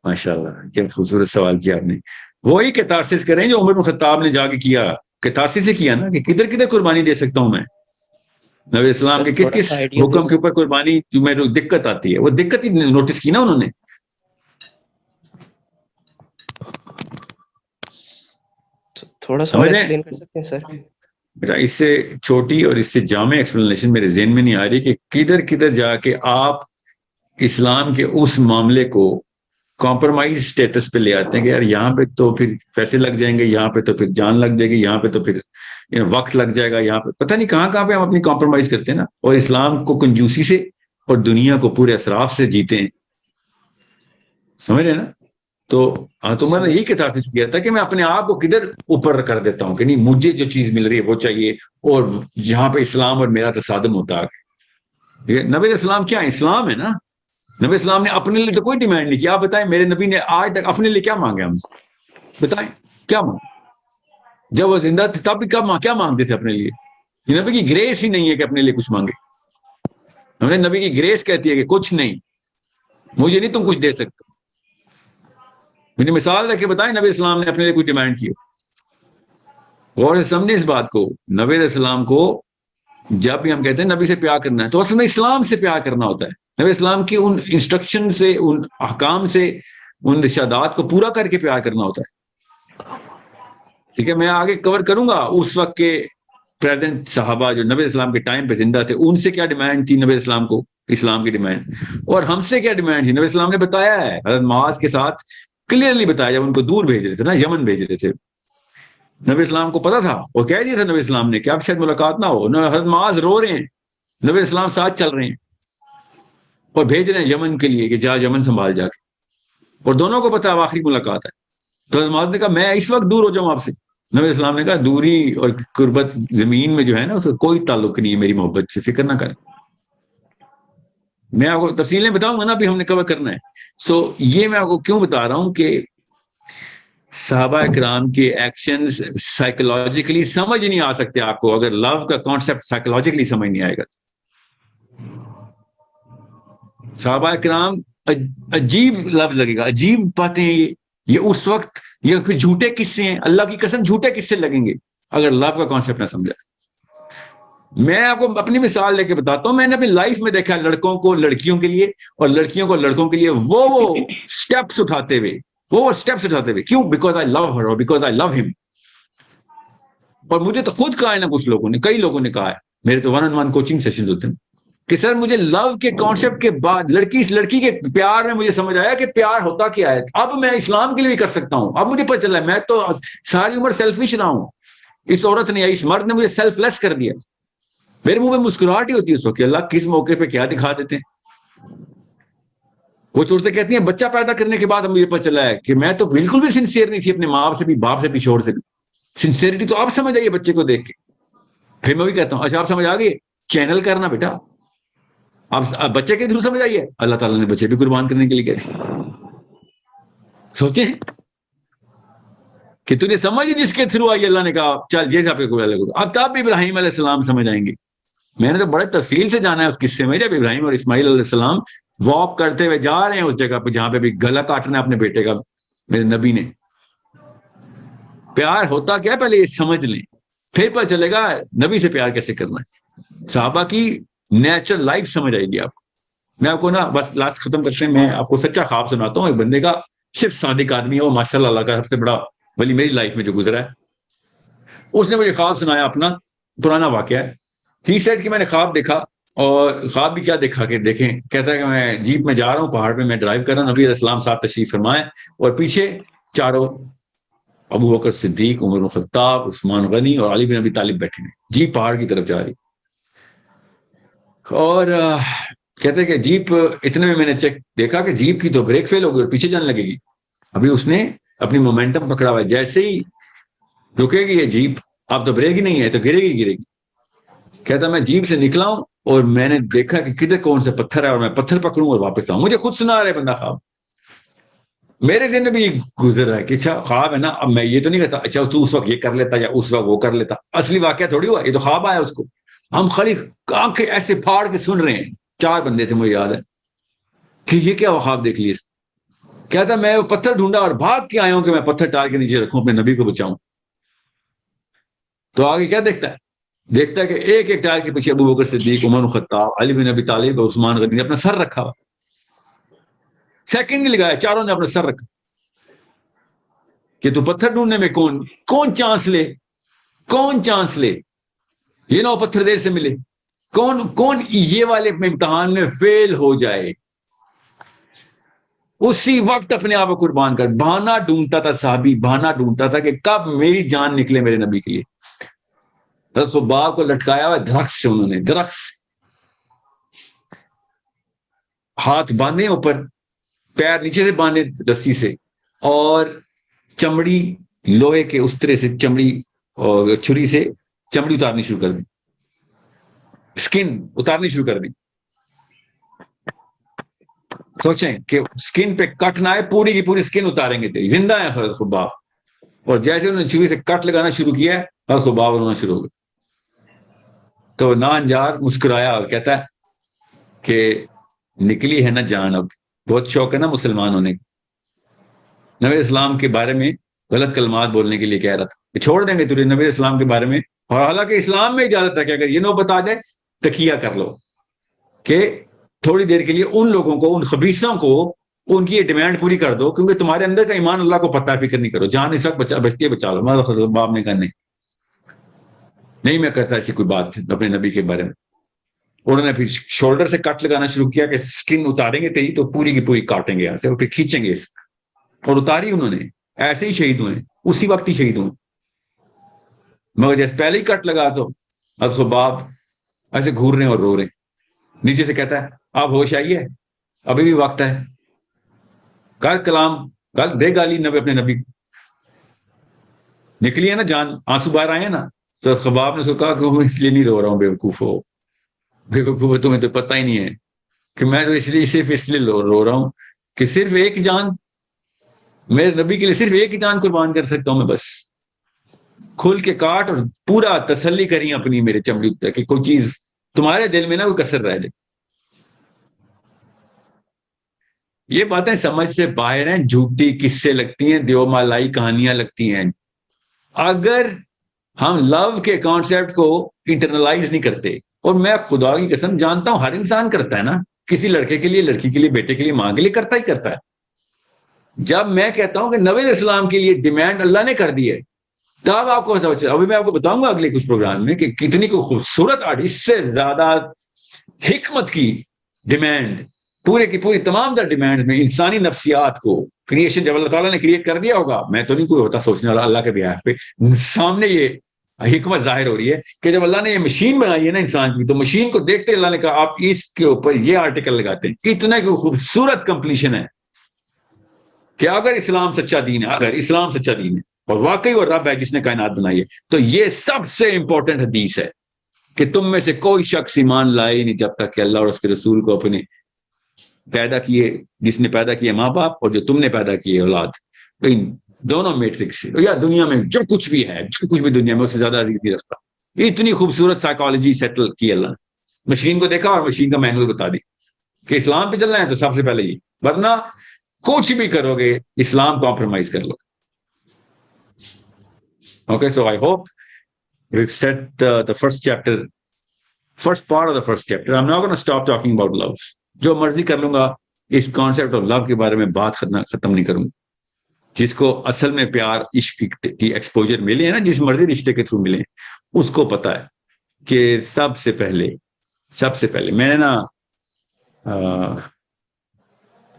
ماشاء اللہ کیا خوبصورت سوال کیا آپ نے. وہی کتارسس کریں جو عمر بن خطاب نے جا کے کیا، کتارسس سے کیا نا کہ کدھر کدھر قربانی دے سکتا ہوں میں. نبی اسلام کے کس کس حکم کے اوپر قربانی میں دقت آتی ہے، وہ دقت ہی نوٹس کی نا انہوں نے. تھوڑا سا اور ایکسپلین کر سکتے ہیں سر؟ بیٹا اس سے چھوٹی اور اس سے جامع ایکسپلینیشن میرے ذہن میں نہیں آ رہی کہ کدھر کدھر جا کے آپ اسلام کے اس معاملے کو کمپرومائز سٹیٹس پہ لے آتے ہیں کہ یار یہاں پہ تو پھر پیسے لگ جائیں گے، یہاں پہ تو پھر جان لگ جائے گی، یہاں پہ تو پھر وقت لگ جائے گا، یہاں پہ پتہ نہیں کہاں کہاں پہ ہم اپنی کمپرومائز کرتے ہیں نا، اور اسلام کو کنجوسی سے اور دنیا کو پورے اسراف سے جیتے ہیں. سمجھ رہے نا؟ تو تو میں نے یہی کتاسس کیا تھا کہ میں اپنے آپ کو کدھر اوپر کر دیتا ہوں کہ نہیں مجھے جو چیز مل رہی ہے وہ چاہیے، اور جہاں پہ اسلام اور میرا تصادم ہوتا ہے. نبی اسلام کیا ہے؟ اسلام ہے نا. نبی اسلام نے اپنے لیے تو کوئی ڈیمانڈ نہیں کیا. آپ بتائیں میرے نبی نے آج تک اپنے لیے کیا مانگا ہم سے؟ بتائیں کیا مانگا؟ جب وہ زندہ تھے تب بھی کیا مانگتے تھے اپنے لیے؟ یہ نبی کی گریس ہی نہیں ہے کہ اپنے لیے کچھ مانگے. ہمارے نبی کی گریس کہتی ہے کہ کچھ نہیں، مجھے نہیں تم کچھ دے سکتے. مجھے مثال دے کے بتائیں نبی اسلام نے اپنے لیے کوئی ڈیمانڈ کی. غور سے سمجھیں اس بات کو. نبی اسلام کو جب بھی ہم کہتے ہیں نبی سے پیار کرنا ہے تو اصل میں اسلام سے پیار کرنا ہوتا ہے. نبی اسلام کی ان انسٹرکشن سے، ان احکام سے، ان ارشادات کو پورا کر کے پیار کرنا ہوتا ہے. ٹھیک ہے، میں آگے کور کروں گا اس وقت کے پریزنٹ صحابہ جو نبی اسلام کے ٹائم پہ زندہ تھے، ان سے کیا ڈیمانڈ تھی نبی اسلام کو، اسلام کی ڈیمانڈ، اور ہم سے کیا ڈیمانڈ تھی. نبی اسلام نے بتایا ہے حضرت معاذ کے ساتھ کلیئرلی بتایا جب ان کو دور بھیج رہے تھے نا، یمن بھیج رہے تھے. نبی اسلام کو پتا تھا اور کہہ دیا تھا نبی اسلام نے کہ اب شاید ملاقات نہ ہو. حضرت معاذ رو رہے ہیں، نبی اسلام ساتھ چل رہے ہیں اور بھیج رہے ہیں یمن کے لیے کہ جا یمن سنبھال جا کے، اور دونوں کو پتا اب آخری ملاقات ہے. تو حضرت معاذ نے کہا میں اس وقت دور ہو جاؤں آپ سے. نبی اسلام نے کہا دوری اور قربت زمین میں جو ہے نا اس کا کوئی تعلق نہیں ہے میری محبت سے، فکر نہ کریں. میں آپ کو تفصیلیں بتاؤں گا نا، ابھی ہم نے کور کرنا ہے. یہ میں آپ کو کیوں بتا رہا ہوں کہ صحابہ کرام کے ایکشنز سائیکولوجیکلی سمجھ نہیں آ سکتے آپ کو اگر لو کا کانسیپٹ سائیکولوجیکلی سمجھ نہیں آئے گا. صحابہ کرام عجیب لفظ لگے گا، عجیب باتیں یہ اس وقت، یہ پھر جھوٹے قصے ہیں، اللہ کی قسم جھوٹے قصے لگیں گے اگر لو کا کانسیپٹ نہ سمجھا. میں آپ کو اپنی مثال لے کے بتاتا ہوں. میں نے اپنی لائف میں دیکھا لڑکوں کو لڑکیوں کے لیے اور لڑکیوں کو لڑکوں کے لیے وہ سٹیپس اٹھاتے ہوئے. کیوں؟ بیکاز آئی لو ہر اور بیکاز آئی لو ہم. اور مجھے تو خود کہا ہے نا، کچھ لوگوں نے، کئی لوگوں نے کہا ہے، میرے تو 1-on-1 کوچنگ سیشن ہوتے ہیں کہ سر مجھے لو کے کانسیپٹ کے بعد لڑکی کے پیار میں مجھے سمجھ آیا کہ پیار ہوتا کیا ہے. اب میں اسلام کے لیے بھی کر سکتا ہوں. اب مجھے پتہ چلا ہے میں تو ساری عمر سیلفش رہا ہوں، اس عورت نے یا اس مرد نے مجھے سیلف لیس کر دیا. میرے منہ میں مسکراہٹ ہی ہوتی ہے اس وقت کہ اللہ کس موقع پہ کیا دکھا دیتے ہیں. وہ چورتیں کہتی ہیں بچہ پیدا کرنے کے بعد مجھے پتہ چلا ہے کہ میں تو بالکل بھی سنسیئر نہیں تھی اپنے ماں سے بھی، باپ سے بھی، شوہر سے بھی. سنسیئرٹی تو آپ سمجھ آئیے بچے کو دیکھ کے. پھر میں بھی کہتا ہوں اچھا آپ سمجھ آ گئی، چینل کرنا بیٹا، آپ بچے کے تھرو سمجھ آئیے. اللہ تعالیٰ نے بچے بھی قربان کرنے کے لیے کہتے ہیں. سوچیں کہ تجھے سمجھ جس کے تھرو آئی، اللہ نے کہا چل جیسا پہ کوئی الگ ہوگا. اب تب بھی ابراہیم علیہ السلام سمجھ آئیں گے. میں نے تو بڑے تفصیل سے جانا ہے اس قصے میں، جب ابراہیم اور اسماعیل علیہ السلام واک کرتے ہوئے جا رہے ہیں اس جگہ پہ جہاں پہ بھی گلا کاٹنا ہے اپنے بیٹے کا. میرے نبی نے پیار ہوتا کیا پہلے یہ سمجھ لیں، پھر پتہ چلے گا نبی سے پیار کیسے کرنا ہے. صحابہ کی نیچرل لائف سمجھ آئے گی آپ کو. میں آپ کو نا بس لاسٹ ختم کرتے ہیں، میں آپ کو سچا خواب سناتا ہوں. ایک بندے کا صرف صادق آدمی ہے، وہ ماشاء اللہ کا سب سے بڑا ولی میری لائف میں جو گزرا ہے. اس نے مجھے خواب سنایا، اپنا پرانا واقعہ ہے. ہی سیڈ کہ میں نے خواب دیکھا، اور خواب بھی کیا دیکھا کہ دیکھیں، کہتا ہے کہ میں جیپ میں جا رہا ہوں، پہاڑ پہ میں ڈرائیو کر رہا ہوں، نبی علیہ السلام صاحب تشریف فرمائے، اور پیچھے چاروں ابو بکر صدیق، عمر بن خطاب، عثمان غنی اور علی بن ابی طالب بیٹھے ہیں. جیپ پہاڑ کی طرف جا رہی، اور کہتے ہیں کہ جیپ اتنے میں نے چیک دیکھا کہ جیپ کی تو بریک فیل ہو گئی اور پیچھے جانے لگے گی. ابھی اس نے اپنی مومنٹم پکڑا ہوا ہے، جیسے ہی رکے گی یہ جیپ، اب تو بریک ہی نہیں ہے تو گرے گی. کہتا میں جیپ سے نکلا ہوں اور میں نے دیکھا کہ کدھر کون سے پتھر ہے اور میں پتھر پکڑوں اور واپس آؤں. مجھے خود سنا رہے بندہ خواب، میرے ذہن میں بھی گزر رہا ہے کہ اچھا خواب ہے نا. اب میں یہ تو نہیں کہتا اچھا تو اس وقت یہ کر لیتا یا اس وقت وہ کر لیتا، اصلی واقعہ تھوڑی ہوا، یہ تو خواب آیا اس کو. ہم خالی آنکھیں ایسے پھاڑ کے سن رہے ہیں. 4 بندے تھے مجھے یاد ہے کہ یہ کیا خواب دیکھ لیے. کہتا میں وہ پتھر ڈھونڈا اور بھاگ کے آیا ہوں کہ میں پتھر ٹال کے نیچے رکھوں، اپنے نبی کو بچاؤں. تو آگے کیا دیکھتا ہے دیکھتا ہے کہ ایک ایک ٹائر کے پیچھے ابو بکر صدیق، عمر خطاب، علی بن ابی طالب اور عثمان غنی نے اپنا سر رکھا ہوا، سیکنڈ نہیں لگایا، چاروں نے اپنا سر رکھا کہ تو پتھر ڈھونڈنے میں کون چانس لے، یہ نہ پتھر دیر سے ملے، کون یہ والے امتحان میں فیل ہو جائے، اسی وقت اپنے آپ کو قربان کر. بہانہ ڈھونڈتا تھا صحابی، بہانہ ڈھونڈتا تھا کہ کب میری جان نکلے میرے نبی کے لیے. حضرت خباب کو لٹکایا ہوا درخت سے، انہوں نے درخت سے ہاتھ باندھے اوپر، پیر نیچے سے باندھے رسی سے، اور چمڑی لوہے کے استرے سے، چمڑی اور چھری سے چمڑی اتارنی شروع کر دی، سکن اتارنی شروع کر دی. سوچیں کہ سکن پہ کٹ نہ آئے، پوری کی پوری سکن اتاریں گے تیری، زندہ ہے حضرت خباب. اور جیسے انہوں نے چھری سے کٹ لگانا شروع کیا ہے، حضرت خباب ہونا شروع ہو گیا. تو نانجار مسکرایا اور کہتا ہے کہ نکلی ہے نا جان، اب بہت شوق ہے نا مسلمان ہونے کا. نبی اسلام کے بارے میں غلط کلمات بولنے کے لیے کہہ رہا تھا کہ چھوڑ دیں گے تجھے نبی اسلام کے بارے میں. اور حالانکہ اسلام میں اجازت ہے کہ اگر یہ نو بتا دے تکیہ کر لو، کہ تھوڑی دیر کے لیے ان لوگوں کو، ان خبیثوں کو، ان کی یہ ڈیمانڈ پوری کر دو، کیونکہ تمہارے اندر کا ایمان اللہ کو پتہ ہے، فکر نہیں کرو، جان اس وقت بچتی بچا لو. ہمارا باپ نے کہا نہیں میں کرتا ایسی کوئی بات اپنے نبی کے بارے میں. انہوں نے پھر شولڈر سے کٹ لگانا شروع کیا کہ سکن اتاریں گے تیری تو پوری کی پوری کاٹیں گے یہاں سے، اور پھر کھینچیں گے اس، اور اتاری انہوں نے. ایسے ہی شہید ہوئے، اسی وقت ہی شہید ہوئے. مگر جیسے پہلے ہی کٹ لگا تو اب خباب ایسے گھور رہے ہیں اور رو رہے ہیں. نیچے سے کہتا ہے آپ ہوش آئیے، ابھی بھی وقت ہے، کر کلام دے گالی نبی اپنے نبی. نکلی ہے نا جان، آنسو باہر آئے ہیں نا. تو خباب نے اس کو کہا کہ میں اس لیے نہیں رو رہا ہوں، بیوقوف، تمہیں تو پتہ ہی نہیں ہے کہ میں تو صرف اس لیے رو رہا ہوں کہ صرف ایک جان، میرے نبی کے لیے صرف ایک ہی جان قربان کر سکتا ہوں میں. بس کھل کے کاٹ اور پورا تسلی کری اپنی میرے چمڑی تک کہ کوئی چیز تمہارے دل میں نہ کوئی کسر رہ جائے. یہ باتیں سمجھ سے باہر ہیں، جھوٹی قصے لگتی ہیں، دیو مالائی کہانیاں لگتی ہیں. اگر ہم لو کے کانسیپٹ کو انٹرنلائز نہیں کرتے، اور میں خدا کی قسم جانتا ہوں ہر انسان کرتا ہے نا، کسی لڑکے کے لیے، لڑکی کے لیے، بیٹے کے لیے، ماں کے لیے کرتا ہے. جب میں کہتا ہوں کہ نبی علیہ السلام کے لیے ڈیمانڈ اللہ نے کر دی ہے، تب آپ کو ابھی میں آپ کو بتاؤں گا اگلے کچھ پروگرام میں کہ کتنی کو خوبصورت اس سے زیادہ حکمت کی ڈیمانڈ، پورے کی پوری تمام در ڈیمانڈ میں انسانی نفسیات کو، کریشن جب اللہ تعالیٰ نے کریٹ کر دیا ہوگا، میں تو نہیں کوئی ہوتا سوچنے والا، اللہ کے بیان پہ سامنے یہ حکمت ظاہر ہو رہی ہے کہ جب اللہ نے یہ مشین بنائی ہے نا انسان کی، تو مشین کو دیکھتے اللہ نے کہا آپ اس کے اوپر یہ آرٹیکل لگاتے ہیں. اتنا کوئی خوبصورت کمپلیشن ہے کہ اگر اسلام سچا دین ہے اور واقعی وہ رب ہے جس نے کائنات بنائی ہے، تو یہ سب سے امپورٹنٹ حدیث ہے کہ تم میں سے کوئی شخص ایمان لائے نہیں جب تک کہ اللہ اور اس کے رسول کو اپنے پیدا کیے، جس نے پیدا کیے ماں باپ اور جو تم نے پیدا کیے اولاد، ان دونوں میٹرکس سے، یا دنیا میں جو کچھ بھی ہے، جو کچھ بھی دنیا میں، اس سے زیادہ عزیز نہیں رکھتا. اتنی خوبصورت سائیکالوجی سیٹل کی اللہ نے. مشین کو دیکھا اور مشین کا مینول بتا دی کہ اسلام پہ چلنا ہے تو سب سے پہلے یہ، ورنہ کچھ بھی کرو گے اسلام کمپرومائز کر لو. Okay, so I hope we've set the first part of the first chapter. I'm not going to stop talking about love. جو مرضی کر لوں گا، اس کانسیپٹ آف لو کے بارے میں بات ختم نہیں کروں. جس کو اصل میں پیار، عشق کی ایکسپوجر ملے ہیں نا، جس مرضی رشتے کے تھرو ملے، اس کو پتا ہے کہ سب سے پہلے میں نے نا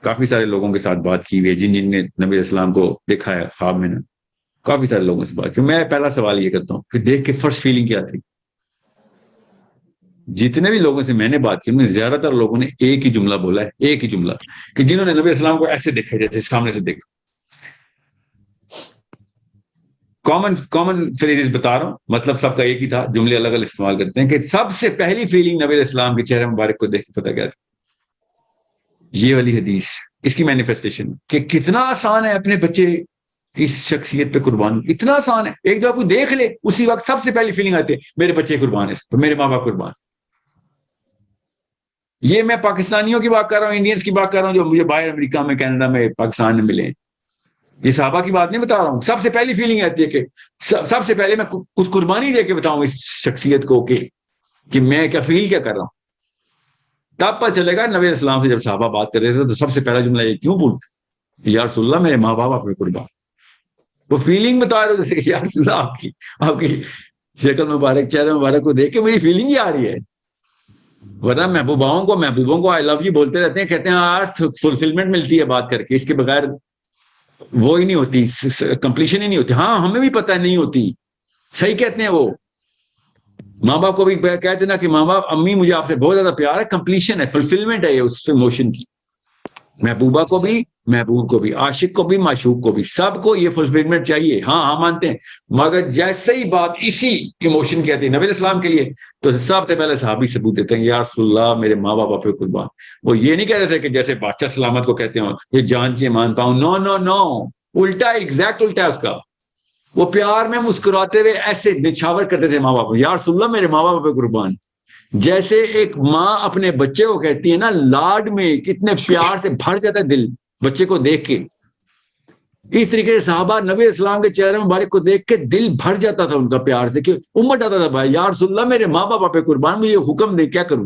کافی سارے لوگوں کے ساتھ بات کی ہوئی ہے جن نے نبی علیہ السلام کو دیکھا ہے خواب میں. کافی سارے لوگوں سے بات کی. میں پہلا سوال یہ کرتا ہوں کہ دیکھ کے فرسٹ فیلنگ کیا تھی. جتنے بھی لوگوں سے میں نے بات کی، ان میں زیادہ تر لوگوں نے ایک ہی جملہ بولا ہے، ایک ہی جملہ، کہ جنہوں نے نبی علیہ السلام کو ایسے دیکھا جیسے سامنے سے دیکھا. کامن فریزز بتا رہا ہوں، مطلب سب کا ایک ہی تھا، جملے الگ الگ استعمال کرتے ہیں. کہ سب سے پہلی فیلنگ نبی علیہ السلام کے چہرے مبارک کو دیکھ کے پتہ کیا تھی؟ یہ والی حدیث، اس کی مینیفیسٹیشن، کہ کتنا آسان ہے اپنے بچے اس شخصیت پہ قربان. اتنا آسان ہے، ایک دفعہ کوئی دیکھ لے اسی وقت سب سے پہلی فیلنگ آتی ہے میرے بچے قربان ہے، میرے ماں باپ قربان. یہ میں پاکستانیوں کی بات کر رہا ہوں، انڈینس کی بات کر رہا ہوں جو مجھے باہر امریکہ میں، کینیڈا میں، پاکستان میں ملے ہیں. یہ صحابہ کی بات نہیں بتا رہا ہوں. سب سے پہلی فیلنگ آتی ہے کہ سب سے پہلے میں کچھ قربانی دے کے بتاؤں اس شخصیت کو کہ میں کیا فیل کیا کر رہا ہوں. تب پتہ چلے گا نبی علیہ السلام سے جب صحابہ بات کر رہے تھے تو سب سے پہلا جملہ یہ کیوں بولتے یا رسول اللہ میرے ماں باپ آپ پہ قربان. وہ فیلنگ بتا رہے تھے کہ یا رسول اللہ آپ کی شکل مبارک چہرے مبارک کو دیکھ کے میری فیلنگ ہی آ رہی ہے. ورنہ محبوبوں کو آئی لو یو بولتے رہتے ہیں, کہتے ہیں یار فلفلمنٹ ملتی ہے بات کر کے, اس کے بغیر وہ ہی نہیں ہوتی, کمپلیشن ہی نہیں ہوتی. ہاں ہمیں بھی پتہ نہیں ہوتی, صحیح کہتے ہیں وہ. ماں باپ کو بھی کہتے نا کہ ماں باپ امی مجھے آپ سے بہت زیادہ پیار ہے, کمپلیشن ہے, فلفلمنٹ ہے یہ اس ایموشن کی. محبوبہ کو بھی, محبوب کو بھی, عاشق کو بھی, معشوق کو بھی, سب کو یہ فلفلمنٹ چاہیے. ہاں مانتے ہیں, مگر جیسے ہی بات اسی ایموشن کی آتی ہے نبی علیہ السلام کے لیے تو سب سے پہلے صحابی ثبوت دیتے ہیں یا رسول اللہ میرے ماں باپ پہ قربان. وہ یہ نہیں کہہ رہے تھے کہ جیسے بادشاہ سلامت کو کہتے ہیں یہ جان کے مانتا ہوں. نو نو نو, الٹا, ایگزیکٹ الٹا ہے اس کا. وہ پیار میں مسکراتے ہوئے ایسے نچھاور کرتے تھے ماں باپ, یا رسول اللہ میرے ماں باپ پہ قربان. جیسے ایک ماں اپنے بچے کو کہتی ہے نا, لاڈ میں کتنے پیار سے بھر جاتا ہے دل بچے کو دیکھ کے, اس طریقے سے صحابہ نبی اسلام کے چہرے مبارک کو دیکھ کے دل بھر جاتا تھا ان کا پیار سے, کہ امت آتا تھا بھائی یا رسول اللہ میرے ماں باپ پہ قربان, مجھے حکم دے کیا کروں.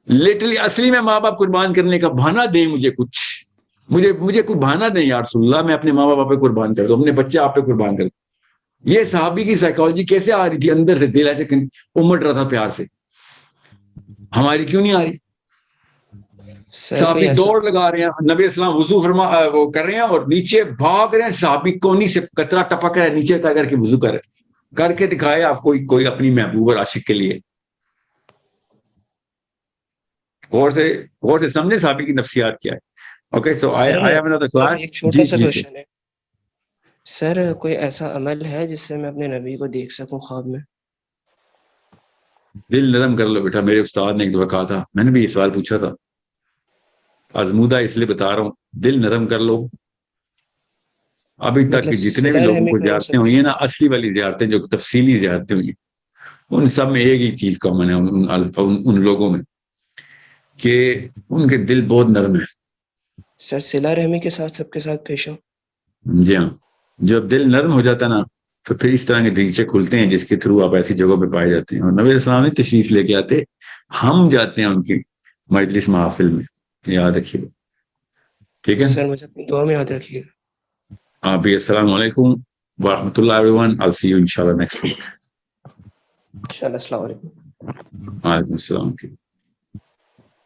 لٹرلی اصلی میں ماں باپ قربان کرنے کا بہانہ دیں مجھے, مجھے کوئی بہانہ دیں یا رسول اللہ, میں اپنے ماں باپ پہ قربان کر دوں, اپنے بچے آپ پہ قربان کر دوں. یہ صحابی کی سائیکالوجی کیسے آ رہی تھی اندر سے, دل ایسے امٹ رہا تھا پیار سے. ہماری کیوں نہیں آ رہی؟ صحابی دوڑ لگا رہے ہیں, نبی اسلام وضو وہ کر رہے ہیں اور نیچے بھاگ رہے ہیں, صحابی کونی سے قطرہ ٹپک رہا ہے, نیچے کر کے وضو کر کے دکھائے آپ کوئی اپنی محبوب اور عاشق کے لیے. غور سے سمجھے صحابی کی نفسیات کیا ہے. Okay so I have another class. ایک چھوٹا سا کوشچن ہے سر, کوئی ایسا عمل ہے جس سے میں اپنے نبی کو دیکھ سکوں خواب میں؟ دل نرم کر لو بیٹا, میرے استاد نے ایک دفعہ کہا تھا, میں نے بھی یہ سوال پوچھا تھا, آزمودہ اس لیے بتا رہا ہوں, دل نرم کر لو. ابھی تک کہ جتنے بھی لوگوں کو زیارتیں ہوئی ہیں نا, اصلی والی زیارتیں جو تفصیلی زیارتیں ہوئی ہیں, ان سب میں ایک ہی چیز کامن ہے ان لوگوں میں, کہ ان کے دل بہت نرم ہے. سر صلہ رحمی کے ساتھ سب کے ساتھ پیش ہو. جی ہاں, جب دل نرم ہو جاتا نا تو پھر اس طرح کے دریچے کھلتے ہیں جس کے تھرو آپ ایسی جگہوں پہ پائے جاتے ہیں. اور نبی السلام نے تشریف لے کے آتے, ہم جاتے ہیں ان کی مجلس محافل میں, یاد رکھیے. ٹھیک ہے سر, مجھے اپنی دعا میں یاد رکھیے گا. آپ بھی. السلام علیکم ورحمۃ اللہ everyone. I'll see you inshallah next week. انشاءاللہ. السلام علیکم. وعلیکم السلام.